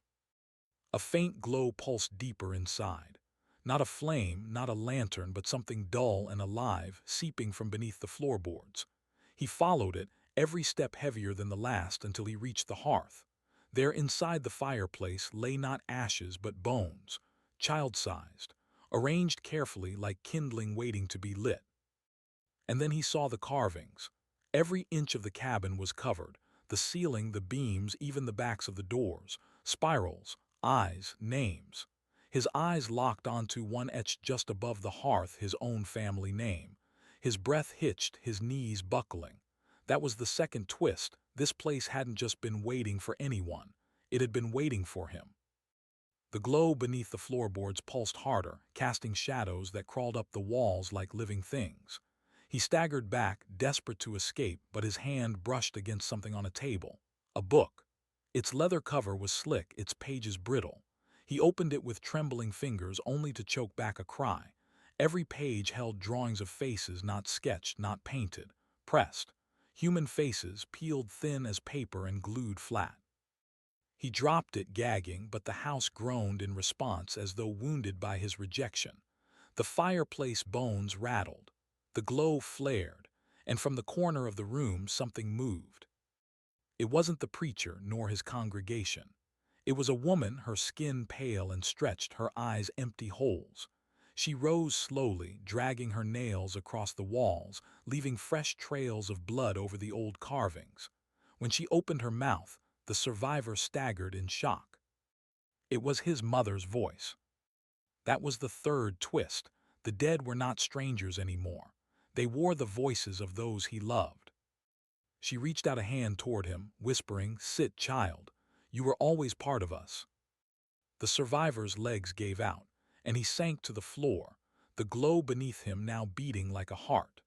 A faint glow pulsed deeper inside. Not a flame, not a lantern, but something dull and alive, seeping from beneath the floorboards. He followed it, every step heavier than the last, until he reached the hearth. There inside the fireplace lay not ashes but bones, child-sized, arranged carefully like kindling waiting to be lit. And then he saw the carvings. Every inch of the cabin was covered, the ceiling, the beams, even the backs of the doors, spirals, eyes, names. His eyes locked onto one etched just above the hearth, his own family name. His breath hitched, his knees buckling. That was the second twist. This place hadn't just been waiting for anyone. It had been waiting for him. The glow beneath the floorboards pulsed harder, casting shadows that crawled up the walls like living things. He staggered back, desperate to escape, but his hand brushed against something on a table. A book. Its leather cover was slick, its pages brittle. He opened it with trembling fingers, only to choke back a cry. Every page held drawings of faces not sketched, not painted, pressed. Human faces, peeled thin as paper and glued flat. He dropped it, gagging, but the house groaned in response as though wounded by his rejection. The fireplace bones rattled. The glow flared, and from the corner of the room something moved. It wasn't the preacher nor his congregation. It was a woman, her skin pale and stretched, her eyes empty holes. She rose slowly, dragging her nails across the walls, leaving fresh trails of blood over the old carvings. When she opened her mouth, the survivor staggered in shock. It was his mother's voice. That was the third twist. The dead were not strangers anymore. They wore the voices of those he loved. She reached out a hand toward him, whispering, "Sit, child. You were always part of us." The survivor's legs gave out, and he sank to the floor, the glow beneath him now beating like a heart.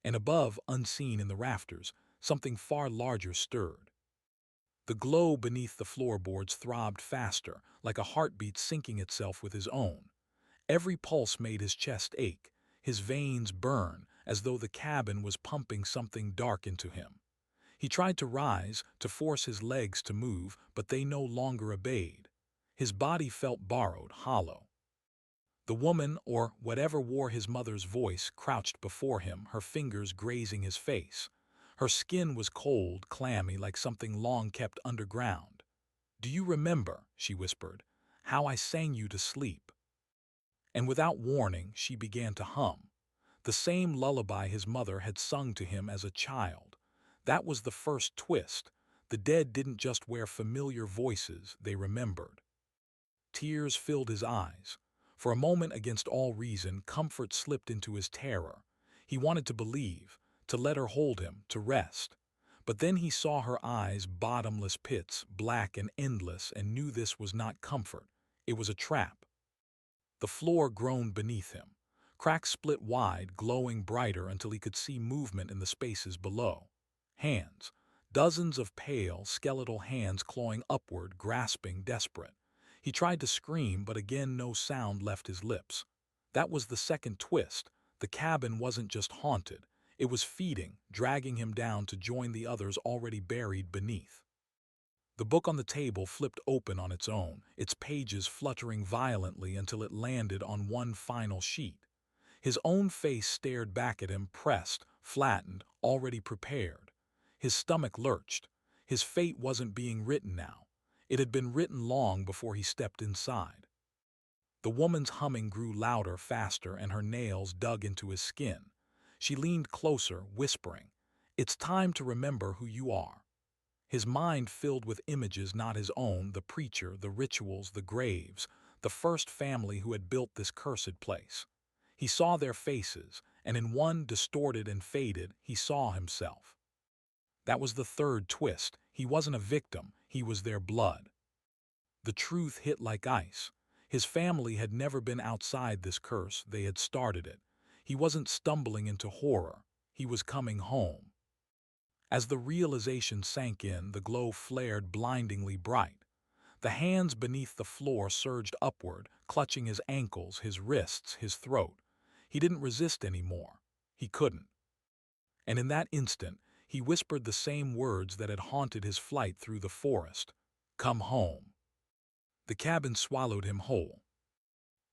And above, unseen in the rafters, something far larger stirred. The glow beneath the floorboards throbbed faster, like a heartbeat syncing itself with his own. Every pulse made his chest ache, his veins burn, as though the cabin was pumping something dark into him. He tried to rise, to force his legs to move, but they no longer obeyed. His body felt borrowed, hollow. The woman, or whatever wore his mother's voice, crouched before him, her fingers grazing his face. Her skin was cold, clammy, like something long kept underground. "Do you remember," she whispered, "how I sang you to sleep?" and without warning she began to hum. The same lullaby his mother had sung to him as a child. That was the first twist. The dead didn't just wear familiar voices, they remembered. Tears filled his eyes. For a moment, against all reason, comfort slipped into his terror. He wanted to believe, to let her hold him, to rest. But then he saw her eyes, bottomless pits, black and endless, and knew this was not comfort. It was a trap. The floor groaned beneath him. Cracks split wide, glowing brighter until he could see movement in the spaces below. Hands. Dozens of pale, skeletal hands clawing upward, grasping, desperate. He tried to scream, but again no sound left his lips. That was the second twist. The cabin wasn't just haunted. It was feeding, dragging him down to join the others already buried beneath. The book on the table flipped open on its own, its pages fluttering violently until it landed on one final sheet. His own face stared back at him, pressed, flattened, already prepared. His stomach lurched. His fate wasn't being written now. It had been written long before he stepped inside. The woman's humming grew louder, faster, and her nails dug into his skin. She leaned closer, whispering, "It's time to remember who you are." His mind filled with images not his own, the preacher, the rituals, the graves, the first family who had built this cursed place. He saw their faces, and in one, distorted and faded, he saw himself. That was the third twist. He wasn't a victim, he was their blood. The truth hit like ice. His family had never been outside this curse, they had started it. He wasn't stumbling into horror, he was coming home. As the realization sank in, the glow flared blindingly bright. The hands beneath the floor surged upward, clutching his ankles, his wrists, his throat. He didn't resist anymore. He couldn't. And in that instant, he whispered the same words that had haunted his flight through the forest. "Come home." The cabin swallowed him whole.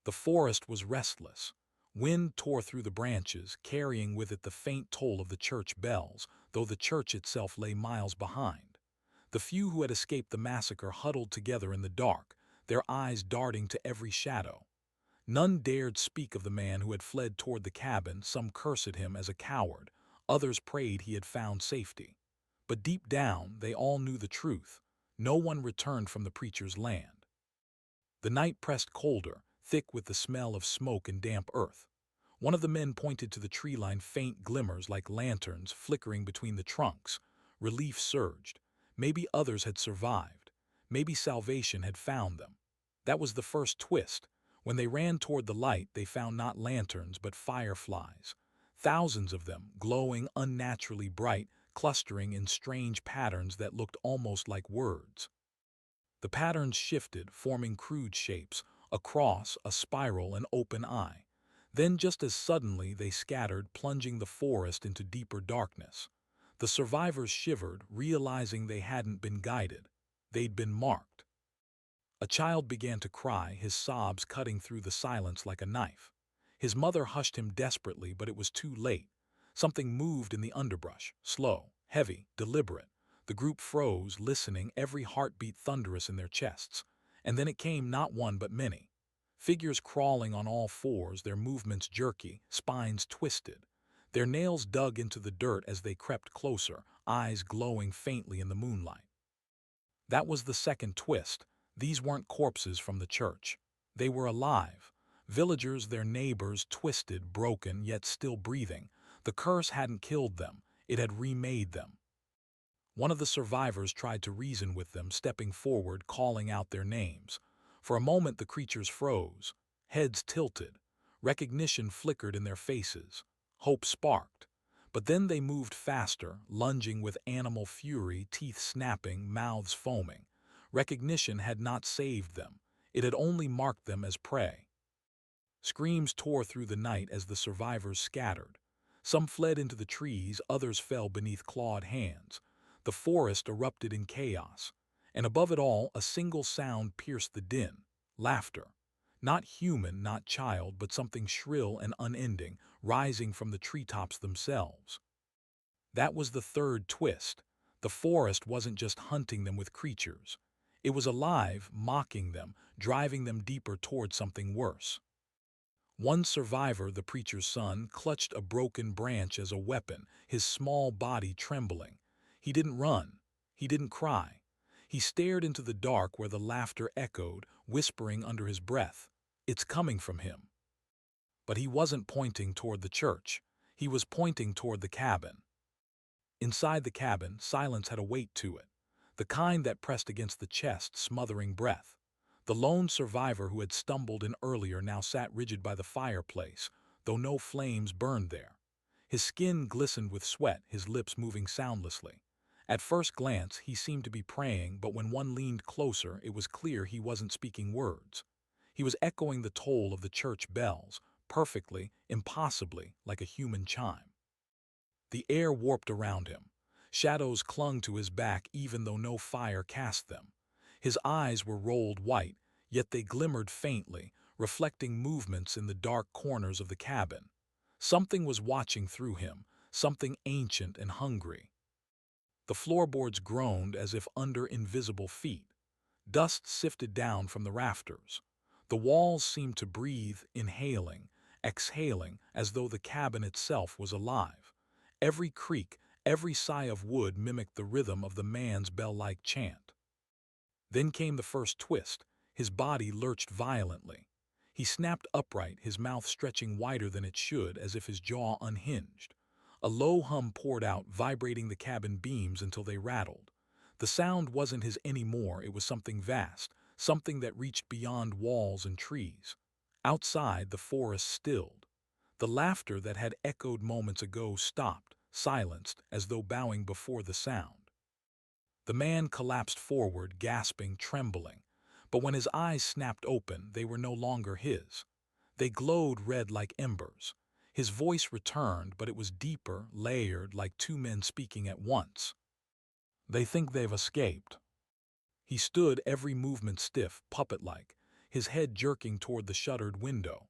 The forest was restless. Wind tore through the branches, carrying with it the faint toll of the church bells, though the church itself lay miles behind. The few who had escaped the massacre huddled together in the dark, their eyes darting to every shadow. None dared speak of the man who had fled toward the cabin. Some cursed him as a coward, others prayed he had found safety. But deep down, they all knew the truth. No one returned from the preacher's land. The night pressed colder, thick with the smell of smoke and damp earth. One of the men pointed to the tree line, faint glimmers like lanterns flickering between the trunks. Relief surged. Maybe others had survived. Maybe salvation had found them. That was the first twist. When they ran toward the light, they found not lanterns but fireflies. Thousands of them, glowing unnaturally bright, clustering in strange patterns that looked almost like words. The patterns shifted, forming crude shapes, a cross, a spiral, an open eye. Then just as suddenly they scattered, plunging the forest into deeper darkness. The survivors shivered, realizing they hadn't been guided. They'd been marked. A child began to cry, his sobs cutting through the silence like a knife. His mother hushed him desperately, but it was too late. Something moved in the underbrush, slow, heavy, deliberate. The group froze, listening, every heartbeat thunderous in their chests. And then it came, not one but many. Figures crawling on all fours, their movements jerky, spines twisted. Their nails dug into the dirt as they crept closer, eyes glowing faintly in the moonlight. That was the second twist. These weren't corpses from the church. They were alive. Villagers, their neighbors, twisted, broken, yet still breathing. The curse hadn't killed them. It had remade them. One of the survivors tried to reason with them, stepping forward, calling out their names. For a moment the creatures froze, heads tilted. Recognition flickered in their faces. Hope sparked. But then they moved faster, lunging with animal fury, teeth snapping, mouths foaming. Recognition had not saved them. It had only marked them as prey. Screams tore through the night as the survivors scattered. Some fled into the trees, others fell beneath clawed hands. The forest erupted in chaos. And above it all, a single sound pierced the din. Laughter. Not human, not child, but something shrill and unending, rising from the treetops themselves. That was the third twist. The forest wasn't just hunting them with creatures. It was alive, mocking them, driving them deeper toward something worse. One survivor, the preacher's son, clutched a broken branch as a weapon, his small body trembling. He didn't run. He didn't cry. He stared into the dark where the laughter echoed, whispering under his breath, "It's coming from him." But he wasn't pointing toward the church. He was pointing toward the cabin. Inside the cabin, silence had a weight to it, the kind that pressed against the chest, smothering breath. The lone survivor who had stumbled in earlier now sat rigid by the fireplace, though no flames burned there. His skin glistened with sweat, his lips moving soundlessly. At first glance, he seemed to be praying, but when one leaned closer, it was clear he wasn't speaking words. He was echoing the toll of the church bells, perfectly, impossibly, like a human chime. The air warped around him. Shadows clung to his back even though no fire cast them. His eyes were rolled white, yet they glimmered faintly, reflecting movements in the dark corners of the cabin. Something was watching through him, something ancient and hungry. The floorboards groaned as if under invisible feet. Dust sifted down from the rafters. The walls seemed to breathe, inhaling, exhaling, as though the cabin itself was alive. Every creak, every sigh of wood mimicked the rhythm of the man's bell-like chant. Then came the first twist. His body lurched violently. He snapped upright, his mouth stretching wider than it should, as if his jaw unhinged. A low hum poured out, vibrating the cabin beams until they rattled. The sound wasn't his anymore, it was something vast, something that reached beyond walls and trees. Outside, the forest stilled. The laughter that had echoed moments ago stopped, silenced, as though bowing before the sound. The man collapsed forward, gasping, trembling. But when his eyes snapped open, they were no longer his. They glowed red like embers. His voice returned, but it was deeper, layered, like two men speaking at once. "They think they've escaped." He stood, every movement stiff, puppet-like, his head jerking toward the shuttered window.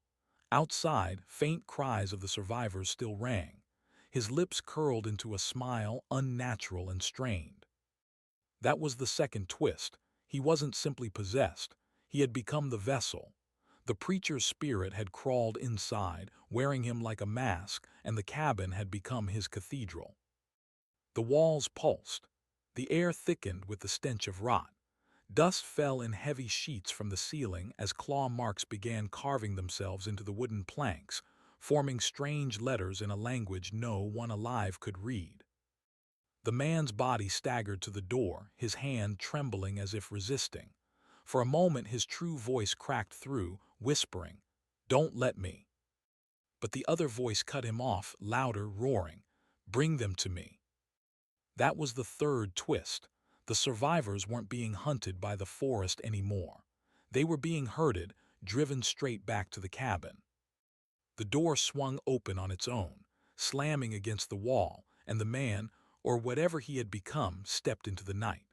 Outside, faint cries of the survivors still rang. His lips curled into a smile, unnatural and strained. That was the second twist. He wasn't simply possessed. He had become the vessel. The preacher's spirit had crawled inside, wearing him like a mask, and the cabin had become his cathedral. The walls pulsed. The air thickened with the stench of rot. Dust fell in heavy sheets from the ceiling as claw marks began carving themselves into the wooden planks, forming strange letters in a language no one alive could read. The man's body staggered to the door, his hand trembling as if resisting. For a moment his true voice cracked through, whispering, "Don't let me." But the other voice cut him off, louder, roaring, "Bring them to me." That was the third twist. The survivors weren't being hunted by the forest anymore. They were being herded, driven straight back to the cabin. The door swung open on its own, slamming against the wall, and the man, or whatever he had become, stepped into the night.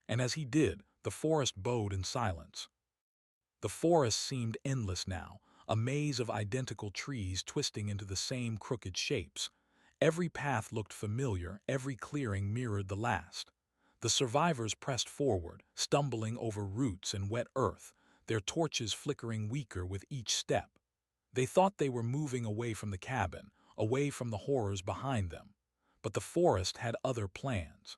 And as he did, the forest bowed in silence. The forest seemed endless now, a maze of identical trees twisting into the same crooked shapes. Every path looked familiar, every clearing mirrored the last. The survivors pressed forward, stumbling over roots and wet earth, their torches flickering weaker with each step. They thought they were moving away from the cabin, away from the horrors behind them. But the forest had other plans.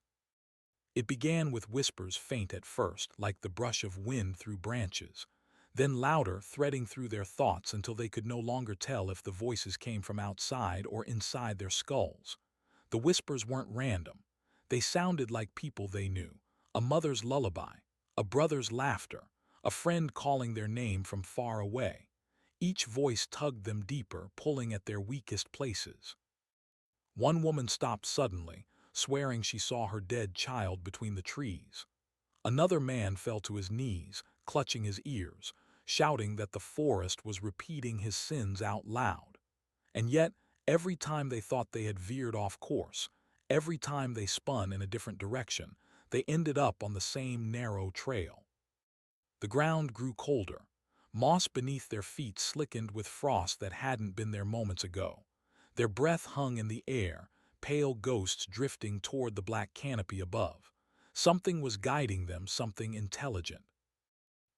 It began with whispers, faint at first, like the brush of wind through branches, then louder, threading through their thoughts until they could no longer tell if the voices came from outside or inside their skulls. The whispers weren't random. They sounded like people they knew, a mother's lullaby, a brother's laughter, a friend calling their name from far away. Each voice tugged them deeper, pulling at their weakest places. One woman stopped suddenly, swearing she saw her dead child between the trees. Another man fell to his knees, clutching his ears, shouting that the forest was repeating his sins out loud. And yet, every time they thought they had veered off course, every time they spun in a different direction, they ended up on the same narrow trail. The ground grew colder. Moss beneath their feet slickened with frost that hadn't been there moments ago. Their breath hung in the air, pale ghosts drifting toward the black canopy above. Something was guiding them, something intelligent.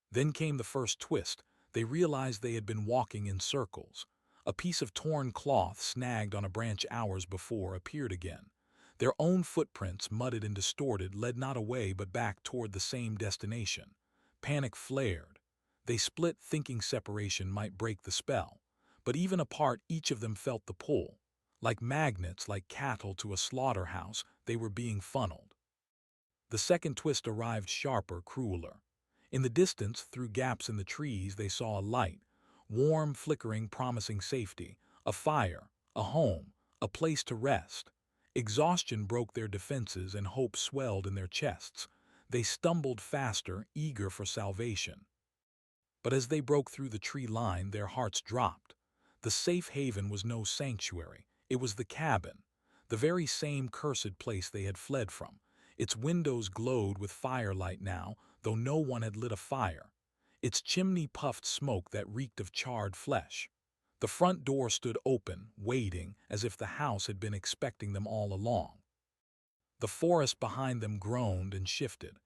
Then came the first twist. They realized they had been walking in circles. A piece of torn cloth snagged on a branch hours before appeared again. Their own footprints, mudded and distorted, led not away but back toward the same destination. Panic flared. They split, thinking separation might break the spell. But even apart, each of them felt the pull. Like magnets, like cattle to a slaughterhouse, they were being funneled. The second twist arrived sharper, crueler. In the distance, through gaps in the trees, they saw a light, warm, flickering, promising safety, a fire, a home, a place to rest. Exhaustion broke their defenses and hope swelled in their chests. They stumbled faster, eager for salvation. But as they broke through the tree line, their hearts dropped. The safe haven was no sanctuary. It was the cabin, the very same cursed place they had fled from. Its windows glowed with firelight now, though no one had lit a fire. Its chimney puffed smoke that reeked of charred flesh. The front door stood open, waiting, as if the house had been expecting them all along. The forest behind them groaned and shifted.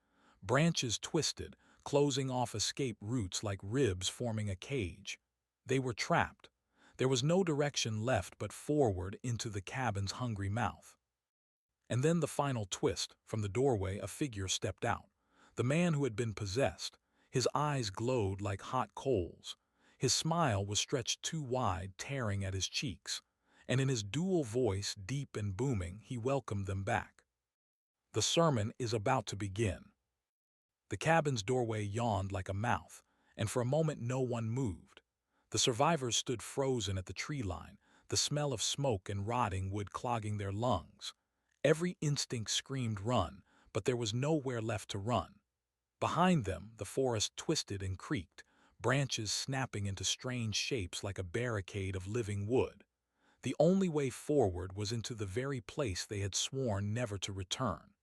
Branches twisted, closing off escape routes like ribs forming a cage. They were trapped. There was no direction left but forward into the cabin's hungry mouth. And then the final twist. From the doorway, a figure stepped out. The man who had been possessed. His eyes glowed like hot coals. His smile was stretched too wide, tearing at his cheeks. And in his dual voice, deep and booming, he welcomed them back. The sermon is about to begin. The cabin's doorway yawned like a mouth, and for a moment no one moved. The survivors stood frozen at the tree line, the smell of smoke and rotting wood clogging their lungs. Every instinct screamed run, but there was nowhere left to run. Behind them, the forest twisted and creaked, branches snapping into strange shapes like a barricade of living wood. The only way forward was into the very place they had sworn never to return.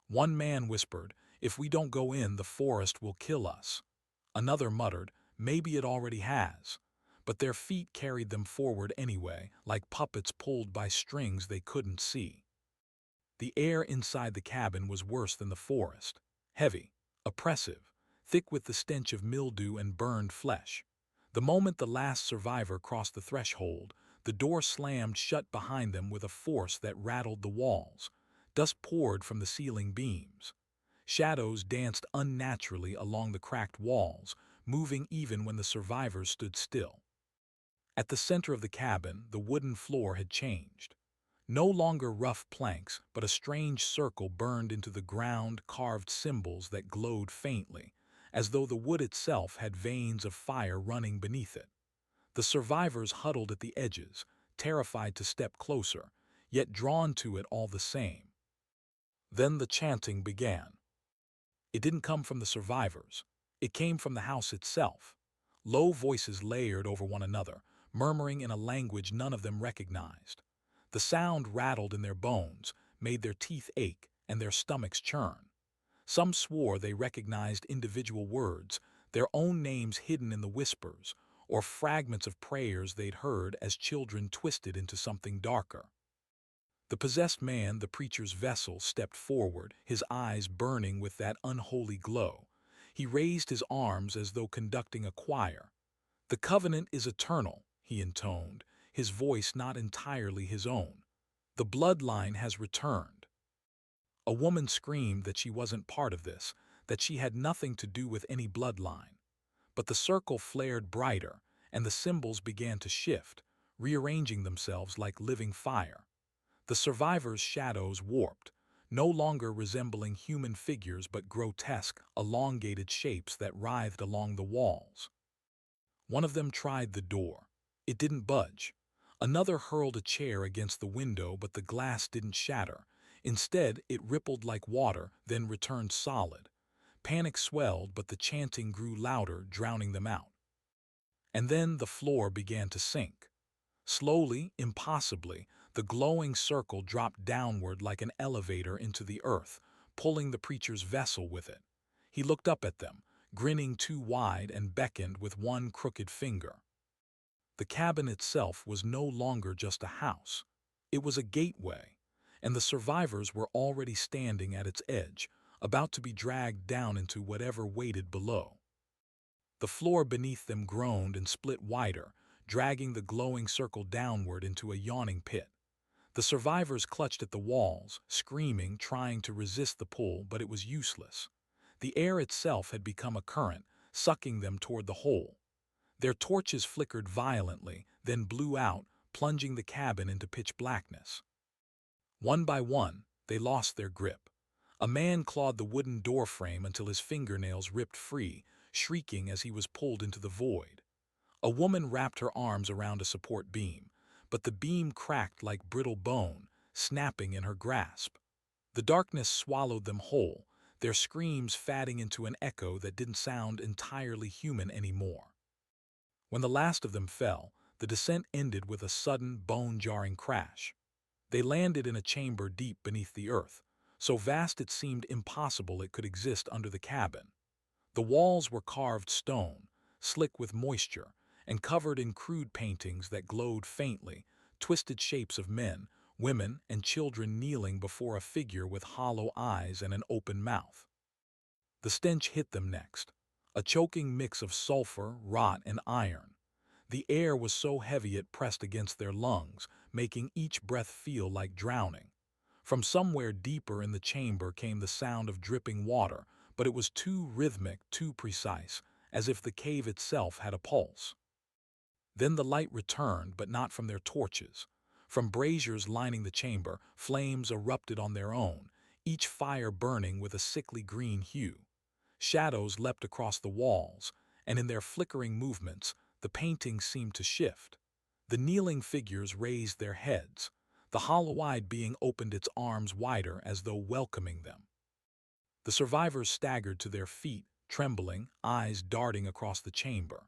One man whispered, "If we don't go in, the forest will kill us." Another muttered, "Maybe it already has." But their feet carried them forward anyway, like puppets pulled by strings they couldn't see. The air inside the cabin was worse than the forest. Heavy, oppressive, thick with the stench of mildew and burned flesh. The moment the last survivor crossed the threshold, the door slammed shut behind them with a force that rattled the walls. Dust poured from the ceiling beams. Shadows danced unnaturally along the cracked walls, moving even when the survivors stood still. At the center of the cabin, the wooden floor had changed. No longer rough planks, but a strange circle burned into the ground, carved symbols that glowed faintly, as though the wood itself had veins of fire running beneath it. The survivors huddled at the edges, terrified to step closer, yet drawn to it all the same. Then the chanting began. It didn't come from the survivors. It came from the house itself. Low voices layered over one another, murmuring in a language none of them recognized. The sound rattled in their bones, made their teeth ache, and their stomachs churn. Some swore they recognized individual words, their own names hidden in the whispers, or fragments of prayers they'd heard as children twisted into something darker. The possessed man, the preacher's vessel, stepped forward, his eyes burning with that unholy glow. He raised his arms as though conducting a choir. "The covenant is eternal," he intoned, his voice not entirely his own. "The bloodline has returned." A woman screamed that she wasn't part of this, that she had nothing to do with any bloodline. But the circle flared brighter, and the symbols began to shift, rearranging themselves like living fire. The survivors' shadows warped, no longer resembling human figures but grotesque, elongated shapes that writhed along the walls. One of them tried the door. It didn't budge. Another hurled a chair against the window, but the glass didn't shatter. Instead, it rippled like water, then returned solid. Panic swelled, but the chanting grew louder, drowning them out. And then the floor began to sink. Slowly, impossibly, the glowing circle dropped downward like an elevator into the earth, pulling the preacher's vessel with it. He looked up at them, grinning too wide, and beckoned with one crooked finger. The cabin itself was no longer just a house. It was a gateway, and the survivors were already standing at its edge, about to be dragged down into whatever waited below. The floor beneath them groaned and split wider, dragging the glowing circle downward into a yawning pit. The survivors clutched at the walls, screaming, trying to resist the pull, but it was useless. The air itself had become a current, sucking them toward the hole. Their torches flickered violently, then blew out, plunging the cabin into pitch blackness. One by one, they lost their grip. A man clawed the wooden doorframe until his fingernails ripped free, shrieking as he was pulled into the void. A woman wrapped her arms around a support beam, but the beam cracked like brittle bone, snapping in her grasp. The darkness swallowed them whole, their screams fading into an echo that didn't sound entirely human anymore. When the last of them fell, the descent ended with a sudden, bone-jarring crash. They landed in a chamber deep beneath the earth, so vast it seemed impossible it could exist under the cabin. The walls were carved stone, slick with moisture, and covered in crude paintings that glowed faintly, twisted shapes of men, women, and children kneeling before a figure with hollow eyes and an open mouth. The stench hit them next, a choking mix of sulfur, rot, and iron. The air was so heavy it pressed against their lungs, making each breath feel like drowning. From somewhere deeper in the chamber came the sound of dripping water, but it was too rhythmic, too precise, as if the cave itself had a pulse. Then the light returned, but not from their torches. From braziers lining the chamber, flames erupted on their own, each fire burning with a sickly green hue. Shadows leapt across the walls, and in their flickering movements, the paintings seemed to shift. The kneeling figures raised their heads. The hollow-eyed being opened its arms wider as though welcoming them. The survivors staggered to their feet, trembling, eyes darting across the chamber.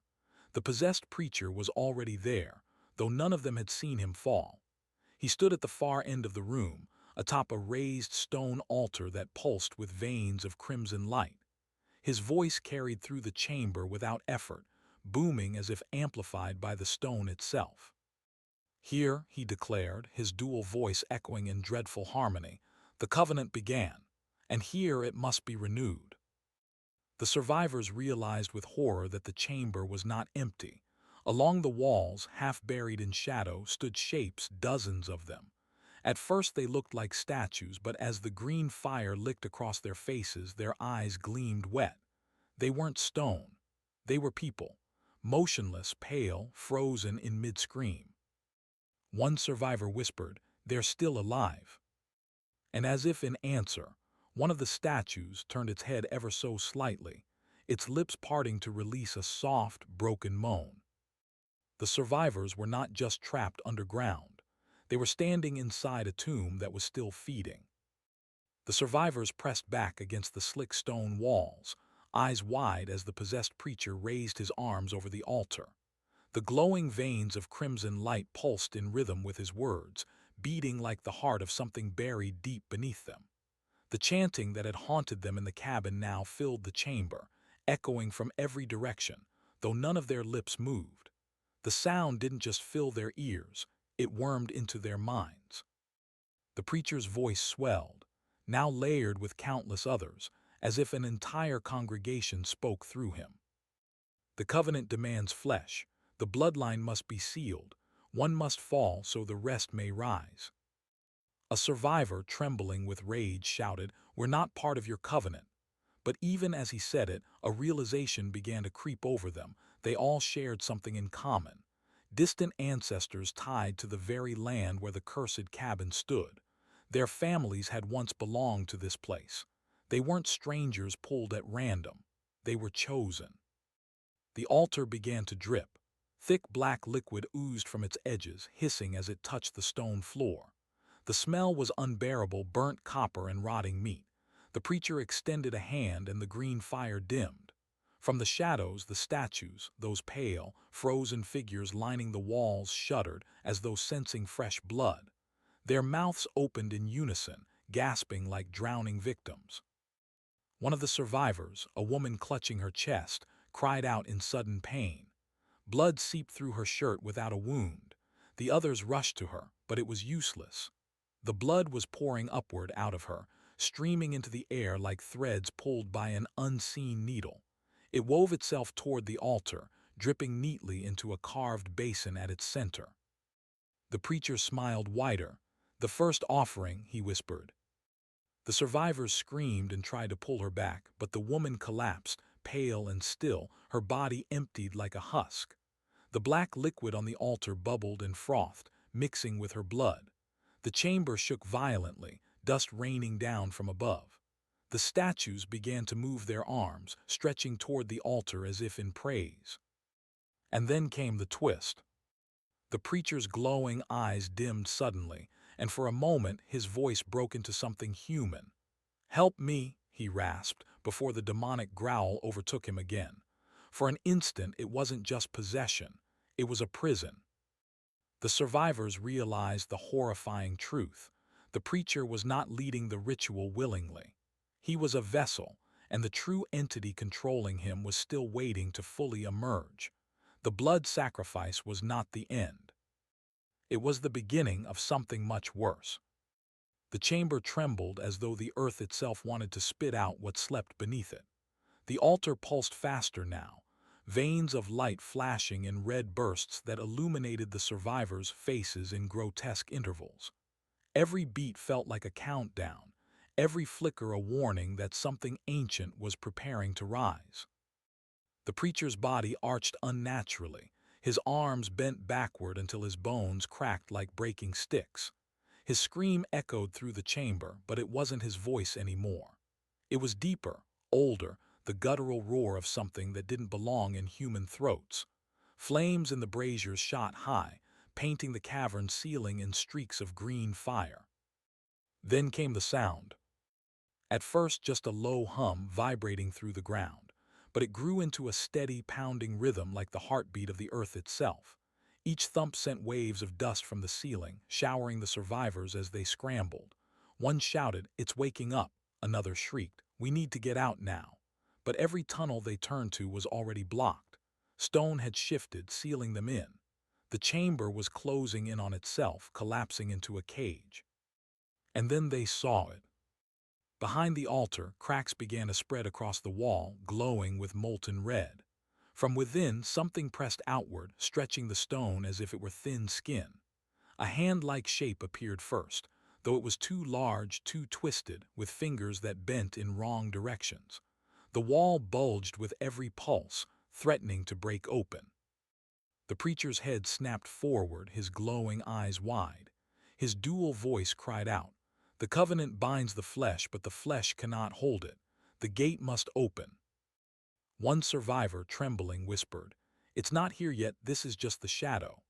The possessed preacher was already there, though none of them had seen him fall. He stood at the far end of the room, atop a raised stone altar that pulsed with veins of crimson light. His voice carried through the chamber without effort, booming as if amplified by the stone itself. "Here," he declared, his dual voice echoing in dreadful harmony, "the covenant began, and here it must be renewed." The survivors realized with horror that the chamber was not empty. Along the walls, half buried in shadow, stood shapes, dozens of them. At first they looked like statues, but as the green fire licked across their faces, their eyes gleamed wet. They weren't stone. They were people, motionless, pale, frozen in mid-scream. One survivor whispered, "They're still alive." And as if in answer, one of the statues turned its head ever so slightly, its lips parting to release a soft, broken moan. The survivors were not just trapped underground. They were standing inside a tomb that was still feeding. The survivors pressed back against the slick stone walls, eyes wide as the possessed preacher raised his arms over the altar. The glowing veins of crimson light pulsed in rhythm with his words, beating like the heart of something buried deep beneath them. The chanting that had haunted them in the cabin now filled the chamber, echoing from every direction, though none of their lips moved. The sound didn't just fill their ears, it wormed into their minds. The preacher's voice swelled, now layered with countless others, as if an entire congregation spoke through him. "The covenant demands flesh. The bloodline must be sealed. One must fall so the rest may rise." A survivor, trembling with rage, shouted, "We're not part of your covenant." But even as he said it, a realization began to creep over them. They all shared something in common. Distant ancestors tied to the very land where the cursed cabin stood. Their families had once belonged to this place. They weren't strangers pulled at random. They were chosen. The altar began to drip. Thick black liquid oozed from its edges, hissing as it touched the stone floor. The smell was unbearable, burnt copper and rotting meat. The preacher extended a hand and the green fire dimmed. From the shadows, the statues, those pale, frozen figures lining the walls, shuddered as though sensing fresh blood. Their mouths opened in unison, gasping like drowning victims. One of the survivors, a woman clutching her chest, cried out in sudden pain. Blood seeped through her shirt without a wound. The others rushed to her, but it was useless. The blood was pouring upward out of her, streaming into the air like threads pulled by an unseen needle. It wove itself toward the altar, dripping neatly into a carved basin at its center. The preacher smiled wider. "The first offering," he whispered. The survivors screamed and tried to pull her back, but the woman collapsed, pale and still, her body emptied like a husk. The black liquid on the altar bubbled and frothed, mixing with her blood. The chamber shook violently, dust raining down from above. The statues began to move their arms, stretching toward the altar as if in praise. And then came the twist. The preacher's glowing eyes dimmed suddenly, and for a moment his voice broke into something human. "Help me," he rasped, before the demonic growl overtook him again. For an instant it wasn't just possession, it was a prison. The survivors realized the horrifying truth. The preacher was not leading the ritual willingly. He was a vessel, and the true entity controlling him was still waiting to fully emerge. The blood sacrifice was not the end. It was the beginning of something much worse. The chamber trembled as though the earth itself wanted to spit out what slept beneath it. The altar pulsed faster now, veins of light flashing in red bursts that illuminated the survivors' faces in grotesque intervals. Every beat felt like a countdown, every flicker a warning that something ancient was preparing to rise. The preacher's body arched unnaturally, his arms bent backward until his bones cracked like breaking sticks. His scream echoed through the chamber, but it wasn't his voice anymore. It was deeper, older, the guttural roar of something that didn't belong in human throats. Flames in the braziers shot high, painting the cavern ceiling in streaks of green fire. Then came the sound. At first just a low hum vibrating through the ground, but it grew into a steady pounding rhythm like the heartbeat of the earth itself. Each thump sent waves of dust from the ceiling, showering the survivors as they scrambled. One shouted, "It's waking up." Another shrieked, "We need to get out now." But every tunnel they turned to was already blocked. Stone had shifted, sealing them in. The chamber was closing in on itself, collapsing into a cage. And then they saw it. Behind the altar, cracks began to spread across the wall, glowing with molten red. From within, something pressed outward, stretching the stone as if it were thin skin. A hand-like shape appeared first, though it was too large, too twisted, with fingers that bent in wrong directions. The wall bulged with every pulse, threatening to break open. The preacher's head snapped forward, his glowing eyes wide. His dual voice cried out, "The covenant binds the flesh, but the flesh cannot hold it. The gate must open." One survivor, trembling, whispered, "It's not here yet, this is just the shadow."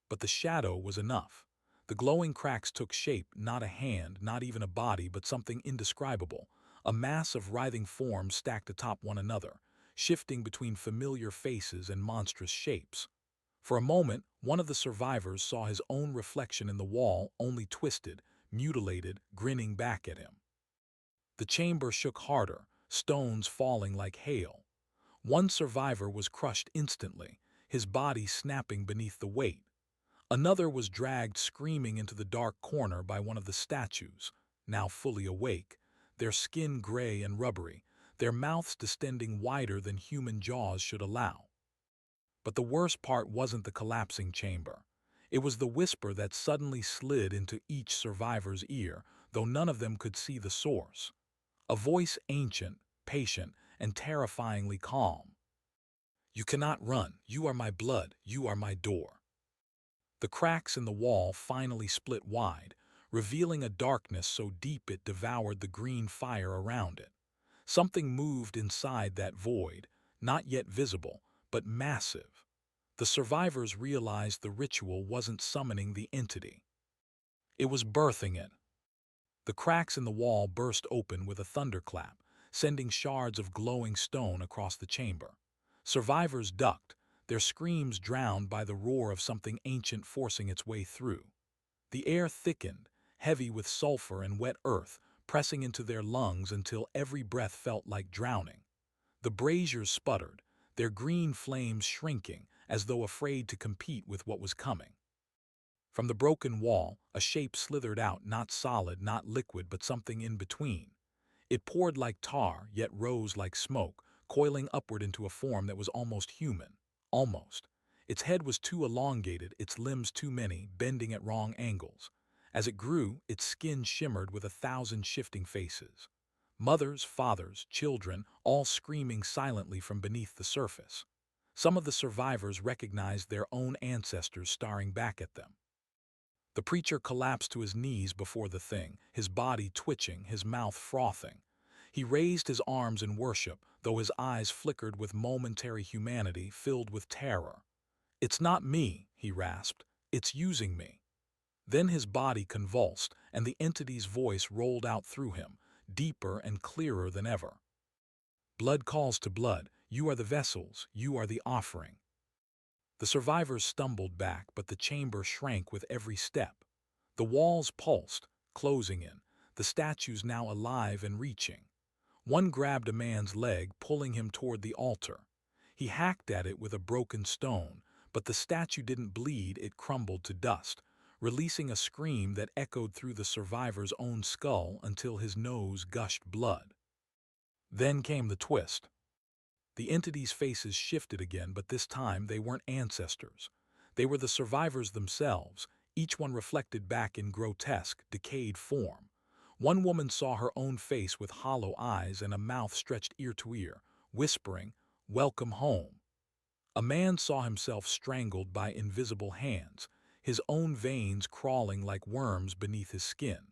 But the shadow was enough. The glowing cracks took shape, not a hand, not even a body, but something indescribable, a mass of writhing forms stacked atop one another, shifting between familiar faces and monstrous shapes. For a moment, one of the survivors saw his own reflection in the wall, only twisted, mutilated, grinning back at him. The chamber shook harder, stones falling like hail. One survivor was crushed instantly, his body snapping beneath the weight. Another was dragged screaming into the dark corner by one of the statues, now fully awake, their skin gray and rubbery, their mouths distending wider than human jaws should allow. But the worst part wasn't the collapsing chamber. It was the whisper that suddenly slid into each survivor's ear, though none of them could see the source. A voice ancient, patient, and terrifyingly calm. "You cannot run. You are my blood. You are my door." The cracks in the wall finally split wide, revealing a darkness so deep it devoured the green fire around it. Something moved inside that void, not yet visible, but massive. The survivors realized the ritual wasn't summoning the entity. It was birthing it. The cracks in the wall burst open with a thunderclap, sending shards of glowing stone across the chamber. Survivors ducked, their screams drowned by the roar of something ancient forcing its way through. The air thickened, heavy with sulfur and wet earth, pressing into their lungs until every breath felt like drowning. The braziers sputtered, their green flames shrinking, as though afraid to compete with what was coming. From the broken wall, a shape slithered out, not solid, not liquid, but something in between. It poured like tar, yet rose like smoke, coiling upward into a form that was almost human. Almost. Its head was too elongated, its limbs too many, bending at wrong angles. As it grew, its skin shimmered with 1,000 shifting faces. Mothers, fathers, children, all screaming silently from beneath the surface. Some of the survivors recognized their own ancestors staring back at them. The preacher collapsed to his knees before the thing, his body twitching, his mouth frothing. He raised his arms in worship, though his eyes flickered with momentary humanity filled with terror. "It's not me," he rasped. "It's using me." Then his body convulsed, and the entity's voice rolled out through him, deeper and clearer than ever. "Blood calls to blood. You are the vessels. You are the offering." The survivors stumbled back, but the chamber shrank with every step. The walls pulsed, closing in, the statues now alive and reaching. One grabbed a man's leg, pulling him toward the altar. He hacked at it with a broken stone, but the statue didn't bleed, it crumbled to dust, releasing a scream that echoed through the survivor's own skull until his nose gushed blood. Then came the twist. The entities' faces shifted again, but this time they weren't ancestors. They were the survivors themselves, each one reflected back in grotesque, decayed form. One woman saw her own face with hollow eyes and a mouth stretched ear to ear, whispering, "Welcome home." A man saw himself strangled by invisible hands, his own veins crawling like worms beneath his skin.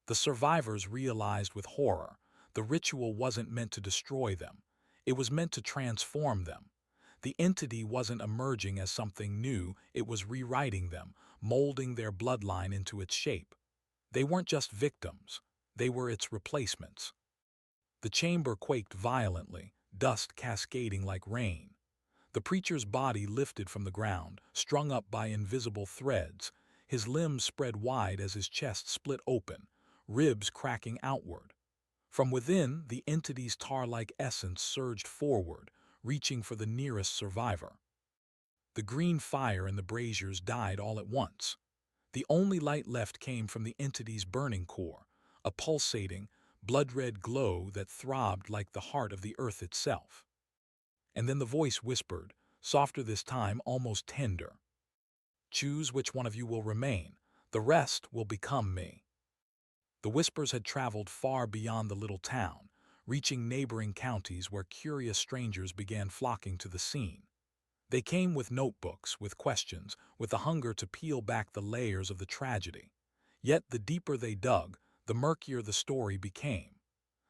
The survivors realized with horror, the ritual wasn't meant to destroy them. It was meant to transform them. The entity wasn't emerging as something new, it was rewriting them, molding their bloodline into its shape. They weren't just victims, they were its replacements. The chamber quaked violently, dust cascading like rain. The preacher's body lifted from the ground, strung up by invisible threads, his limbs spread wide as his chest split open, ribs cracking outward. From within, the entity's tar-like essence surged forward, reaching for the nearest survivor. The green fire in the braziers died all at once. The only light left came from the entity's burning core, a pulsating, blood-red glow that throbbed like the heart of the earth itself. And then the voice whispered, softer this time, almost tender. "Choose which one of you will remain. The rest will become me." The whispers had traveled far beyond the little town, reaching neighboring counties where curious strangers began flocking to the scene. They came with notebooks, with questions, with the hunger to peel back the layers of the tragedy. Yet the deeper they dug, the murkier the story became.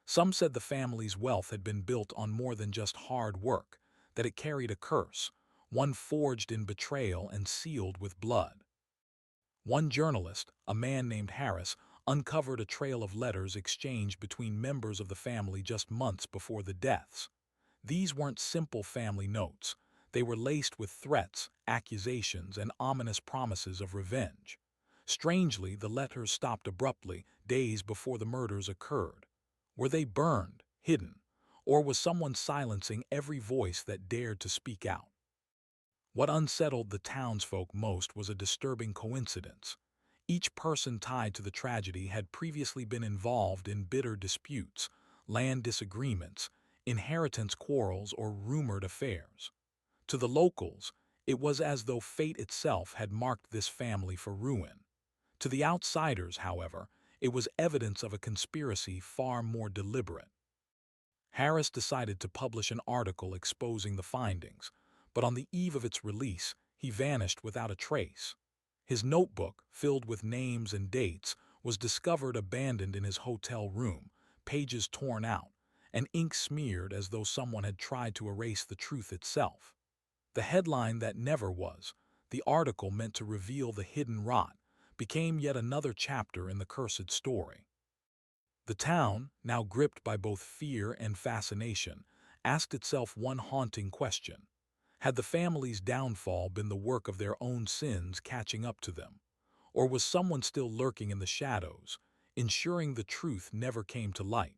Some said the family's wealth had been built on more than just hard work, that it carried a curse, one forged in betrayal and sealed with blood. One journalist, a man named Harris, uncovered a trail of letters exchanged between members of the family just months before the deaths. These weren't simple family notes. They were laced with threats, accusations, and ominous promises of revenge. Strangely, the letters stopped abruptly, days before the murders occurred. Were they burned, hidden, or was someone silencing every voice that dared to speak out? What unsettled the townsfolk most was a disturbing coincidence. Each person tied to the tragedy had previously been involved in bitter disputes, land disagreements, inheritance quarrels, or rumored affairs. To the locals, it was as though fate itself had marked this family for ruin. To the outsiders, however, it was evidence of a conspiracy far more deliberate. Harris decided to publish an article exposing the findings, but on the eve of its release, he vanished without a trace. His notebook, filled with names and dates, was discovered abandoned in his hotel room, pages torn out, and ink smeared as though someone had tried to erase the truth itself. The headline that never was, the article meant to reveal the hidden rot, became yet another chapter in the cursed story. The town, now gripped by both fear and fascination, asked itself one haunting question. Had the family's downfall been the work of their own sins catching up to them? Or was someone still lurking in the shadows, ensuring the truth never came to light?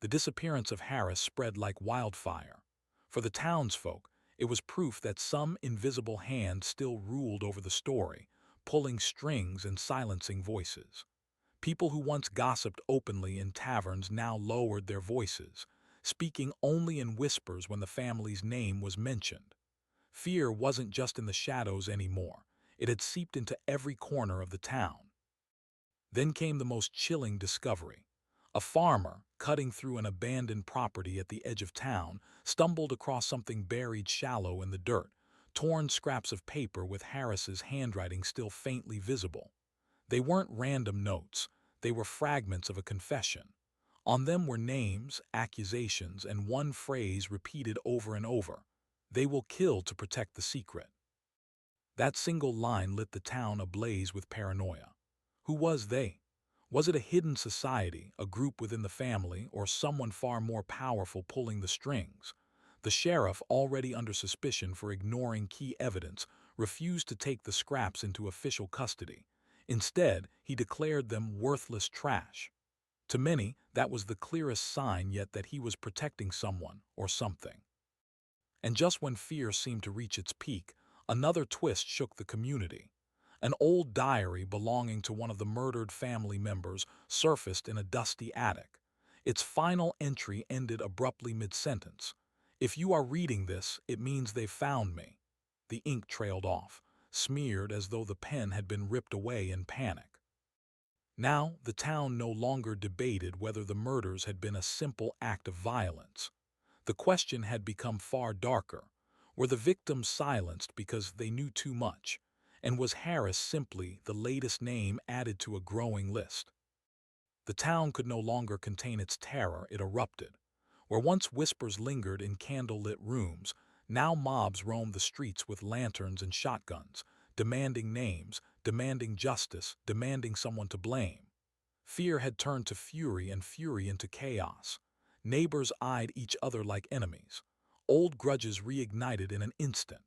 The disappearance of Harris spread like wildfire. For the townsfolk, it was proof that some invisible hand still ruled over the story, pulling strings and silencing voices. People who once gossiped openly in taverns now lowered their voices, speaking only in whispers when the family's name was mentioned. Fear wasn't just in the shadows anymore. It had seeped into every corner of the town. Then came the most chilling discovery. A farmer, cutting through an abandoned property at the edge of town, stumbled across something buried shallow in the dirt, torn scraps of paper with Harris's handwriting still faintly visible. They weren't random notes, they were fragments of a confession. On them were names, accusations, and one phrase repeated over and over: "They will kill to protect the secret." That single line lit the town ablaze with paranoia. Who was they? Was it a hidden society, a group within the family, or someone far more powerful pulling the strings? The sheriff, already under suspicion for ignoring key evidence, refused to take the scraps into official custody. Instead, he declared them worthless trash. To many, that was the clearest sign yet that he was protecting someone or something. And just when fear seemed to reach its peak, another twist shook the community. An old diary belonging to one of the murdered family members surfaced in a dusty attic. Its final entry ended abruptly mid-sentence. "If you are reading this, it means they've found me." The ink trailed off, smeared as though the pen had been ripped away in panic. Now, the town no longer debated whether the murders had been a simple act of violence. The question had become far darker. Were the victims silenced because they knew too much? And was Harris simply the latest name added to a growing list? The town could no longer contain its terror. It erupted. Where once whispers lingered in candlelit rooms, now mobs roamed the streets with lanterns and shotguns, demanding names, demanding justice, demanding someone to blame. Fear had turned to fury and fury into chaos. Neighbors eyed each other like enemies. Old grudges reignited in an instant.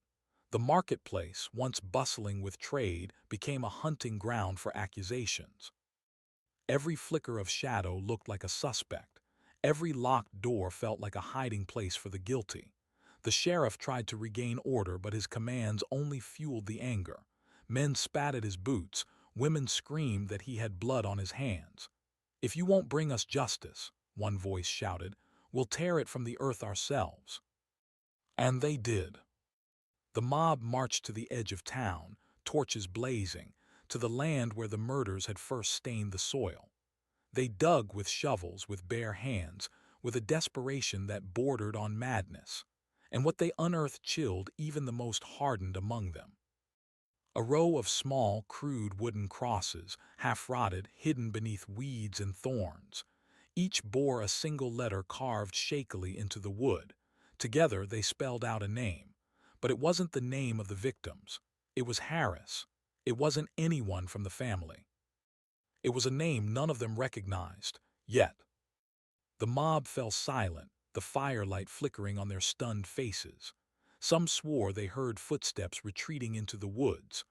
The marketplace, once bustling with trade, became a hunting ground for accusations. Every flicker of shadow looked like a suspect. Every locked door felt like a hiding place for the guilty. The sheriff tried to regain order, but his commands only fueled the anger. Men spat at his boots. Women screamed that he had blood on his hands. "If you won't bring us justice," one voice shouted, "we'll tear it from the earth ourselves." And they did. The mob marched to the edge of town, torches blazing, to the land where the murders had first stained the soil. They dug with shovels, with bare hands, with a desperation that bordered on madness. And what they unearthed chilled even the most hardened among them. A row of small, crude wooden crosses, half-rotted, hidden beneath weeds and thorns. Each bore a single letter carved shakily into the wood. Together they spelled out a name. But it wasn't the name of the victims. It was Harris. It wasn't anyone from the family. It was a name none of them recognized, yet. The mob fell silent, the firelight flickering on their stunned faces. Some swore they heard footsteps retreating into the woods.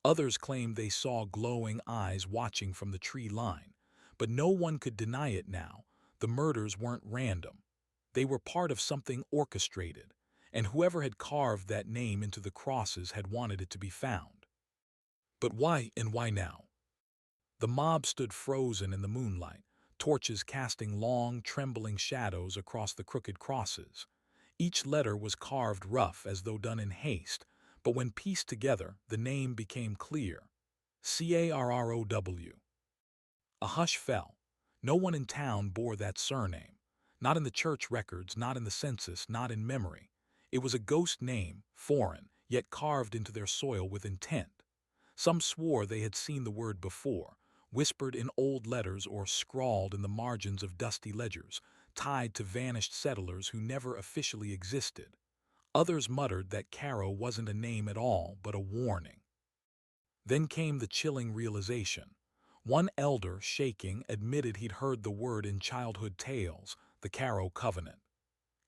Others claimed they saw glowing eyes watching from the tree line. But no one could deny it now. The murders weren't random. They were part of something orchestrated, and whoever had carved that name into the crosses had wanted it to be found. But why, and why now? The mob stood frozen in the moonlight, torches casting long, trembling shadows across the crooked crosses. Each letter was carved rough as though done in haste, but when pieced together, the name became clear. Carrow. A hush fell. No one in town bore that surname. Not in the church records, not in the census, not in memory. It was a ghost name, foreign, yet carved into their soil with intent. Some swore they had seen the word before, whispered in old letters or scrawled in the margins of dusty ledgers, tied to vanished settlers who never officially existed. Others muttered that Carrow wasn't a name at all, but a warning. Then came the chilling realization. One elder, shaking, admitted he'd heard the word in childhood tales, the Carrow Covenant.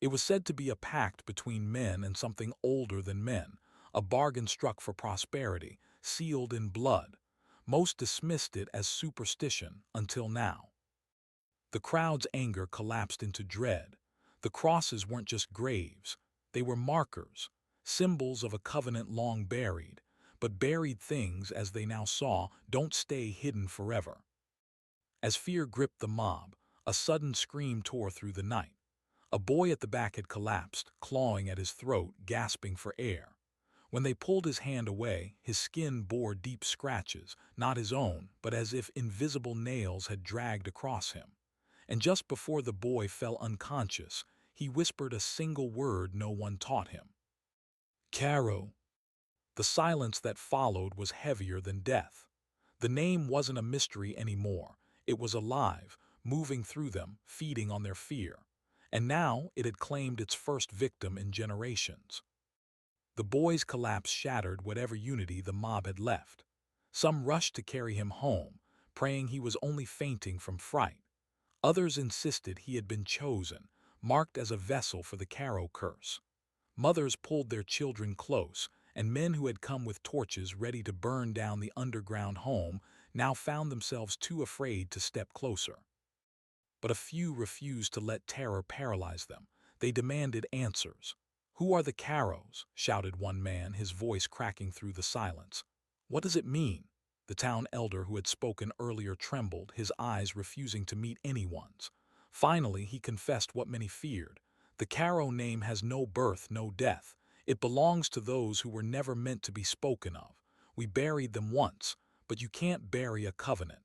It was said to be a pact between men and something older than men, a bargain struck for prosperity, sealed in blood. Most dismissed it as superstition until now. The crowd's anger collapsed into dread. The crosses weren't just graves. They were markers, symbols of a covenant long buried. But buried things, as they now saw, don't stay hidden forever. As fear gripped the mob, a sudden scream tore through the night. A boy at the back had collapsed, clawing at his throat, gasping for air. When they pulled his hand away, his skin bore deep scratches, not his own, but as if invisible nails had dragged across him. And just before the boy fell unconscious, he whispered a single word no one taught him. Caro. The silence that followed was heavier than death. The name wasn't a mystery anymore. It was alive, moving through them, feeding on their fear. And now it had claimed its first victim in generations. The boy's collapse shattered whatever unity the mob had left. Some rushed to carry him home, praying he was only fainting from fright. Others insisted he had been chosen, marked as a vessel for the Caro curse. Mothers pulled their children close, and men who had come with torches ready to burn down the underground home now found themselves too afraid to step closer. But a few refused to let terror paralyze them. They demanded answers. "Who are the Caros?" shouted one man, his voice cracking through the silence. "What does it mean?" The town elder who had spoken earlier trembled, his eyes refusing to meet anyone's. Finally, he confessed what many feared. The Caro name has no birth, no death. It belongs to those who were never meant to be spoken of. We buried them once, but you can't bury a covenant.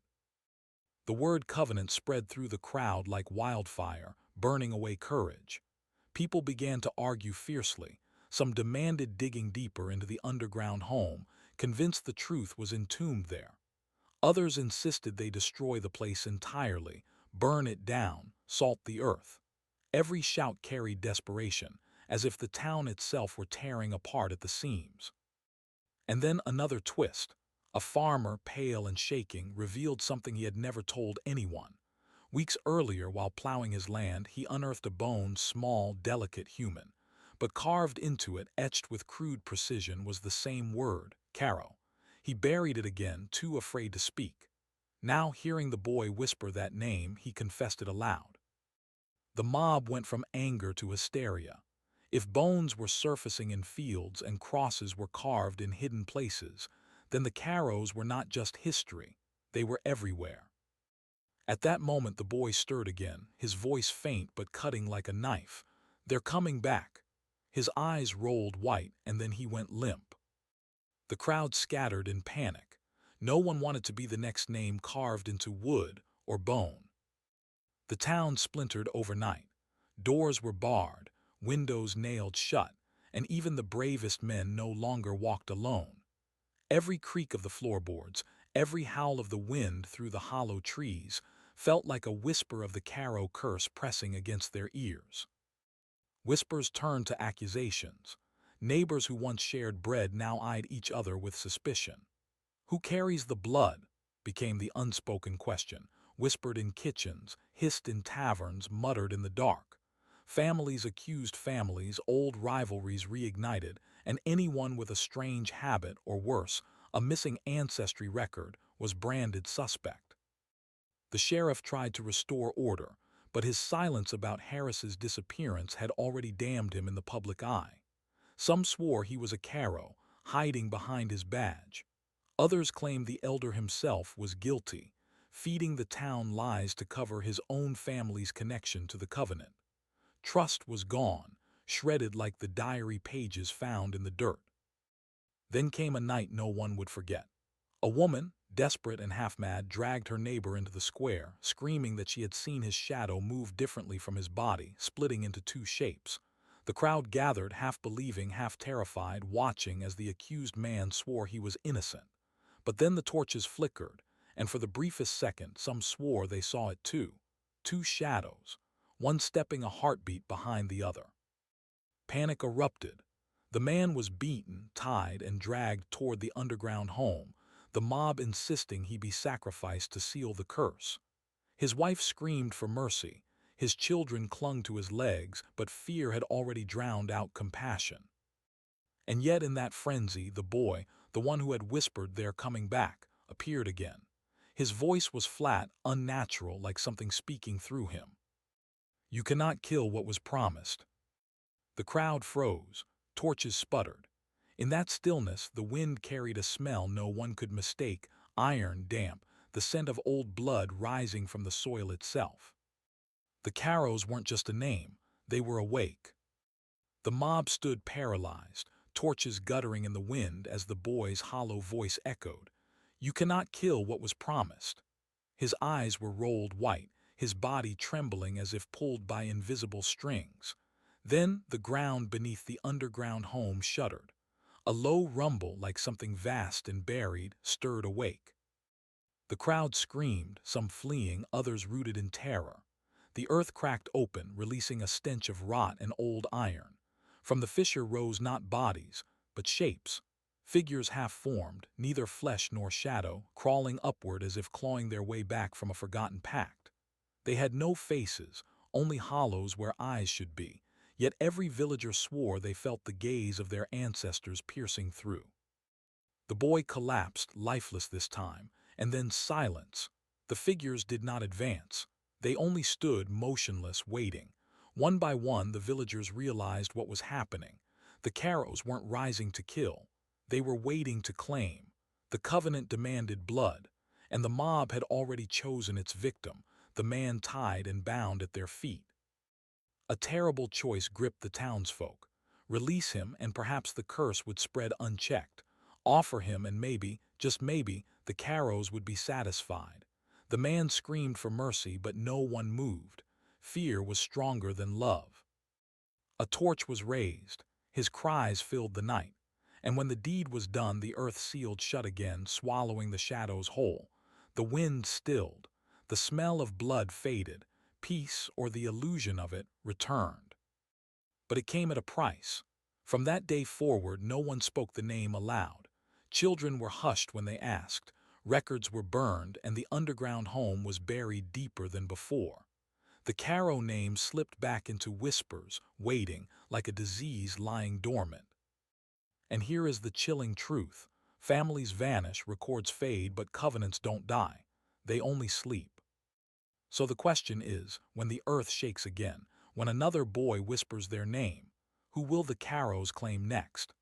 The word covenant spread through the crowd like wildfire, burning away courage. People began to argue fiercely. Some demanded digging deeper into the underground home, convinced the truth was entombed there. Others insisted they destroy the place entirely, burn it down, salt the earth. Every shout carried desperation, as if the town itself were tearing apart at the seams. And then another twist. A farmer, pale and shaking, revealed something he had never told anyone. Weeks earlier, while plowing his land, he unearthed a bone, small, delicate, human. But carved into it, etched with crude precision, was the same word, Caro. He buried it again, too afraid to speak. Now, hearing the boy whisper that name, he confessed it aloud. The mob went from anger to hysteria. If bones were surfacing in fields and crosses were carved in hidden places, then the Caros were not just history, they were everywhere. At that moment the boy stirred again, his voice faint but cutting like a knife. "They're coming back." His eyes rolled white, and then he went limp. The crowd scattered in panic. No one wanted to be the next name carved into wood or bone. The town splintered overnight. Doors were barred, windows nailed shut, and even the bravest men no longer walked alone. Every creak of the floorboards, every howl of the wind through the hollow trees, felt like a whisper of the Caro curse pressing against their ears. Whispers turned to accusations. Neighbors who once shared bread now eyed each other with suspicion. "Who carries the blood?" became the unspoken question, whispered in kitchens, hissed in taverns, muttered in the dark. Families accused families, old rivalries reignited, and anyone with a strange habit, or worse, a missing ancestry record, was branded suspect. The sheriff tried to restore order, but his silence about Harris's disappearance had already damned him in the public eye. Some swore he was a Caro, hiding behind his badge. Others claimed the elder himself was guilty, feeding the town lies to cover his own family's connection to the covenant. Trust was gone, shredded like the diary pages found in the dirt. Then came a night no one would forget. A woman, desperate and half-mad, dragged her neighbor into the square, screaming that she had seen his shadow move differently from his body, splitting into two shapes. The crowd gathered, half believing, half terrified, watching as the accused man swore he was innocent. But then the torches flickered, and for the briefest second some swore they saw it too. Two shadows, one stepping a heartbeat behind the other. Panic erupted. The man was beaten, tied, and dragged toward the underground home, the mob insisting he be sacrificed to seal the curse. His wife screamed for mercy. His children clung to his legs, but fear had already drowned out compassion. And yet in that frenzy, the boy, the one who had whispered "they're coming back," appeared again. His voice was flat, unnatural, like something speaking through him. "You cannot kill what was promised." The crowd froze. Torches sputtered. In that stillness, the wind carried a smell no one could mistake, iron, damp, the scent of old blood rising from the soil itself. The Caros weren't just a name. They were awake. The mob stood paralyzed, torches guttering in the wind as the boy's hollow voice echoed, "You cannot kill what was promised." His eyes were rolled white, his body trembling as if pulled by invisible strings. Then the ground beneath the underground home shuddered. A low rumble, like something vast and buried, stirred awake. The crowd screamed, some fleeing, others rooted in terror. The earth cracked open, releasing a stench of rot and old iron. From the fissure rose not bodies, but shapes, figures half-formed, neither flesh nor shadow, crawling upward as if clawing their way back from a forgotten pact. They had no faces, only hollows where eyes should be, yet every villager swore they felt the gaze of their ancestors piercing through. The boy collapsed, lifeless this time, and then silence. The figures did not advance. They only stood motionless, waiting. One by one, the villagers realized what was happening. The Caros weren't rising to kill. They were waiting to claim. The covenant demanded blood, and the mob had already chosen its victim, the man tied and bound at their feet. A terrible choice gripped the townsfolk. Release him, and perhaps the curse would spread unchecked. Offer him, and maybe, just maybe, the Caros would be satisfied. The man screamed for mercy, but no one moved. Fear was stronger than love. A torch was raised. His cries filled the night. And when the deed was done, the earth sealed shut again, swallowing the shadows whole. The wind stilled. The smell of blood faded. Peace, or the illusion of it, returned. But it came at a price. From that day forward, no one spoke the name aloud. Children were hushed when they asked. Records were burned, and the underground home was buried deeper than before. The Caro name slipped back into whispers, waiting, like a disease lying dormant. And here is the chilling truth. Families vanish, records fade, but covenants don't die. They only sleep. So the question is, when the earth shakes again, when another boy whispers their name, who will the Caros claim next?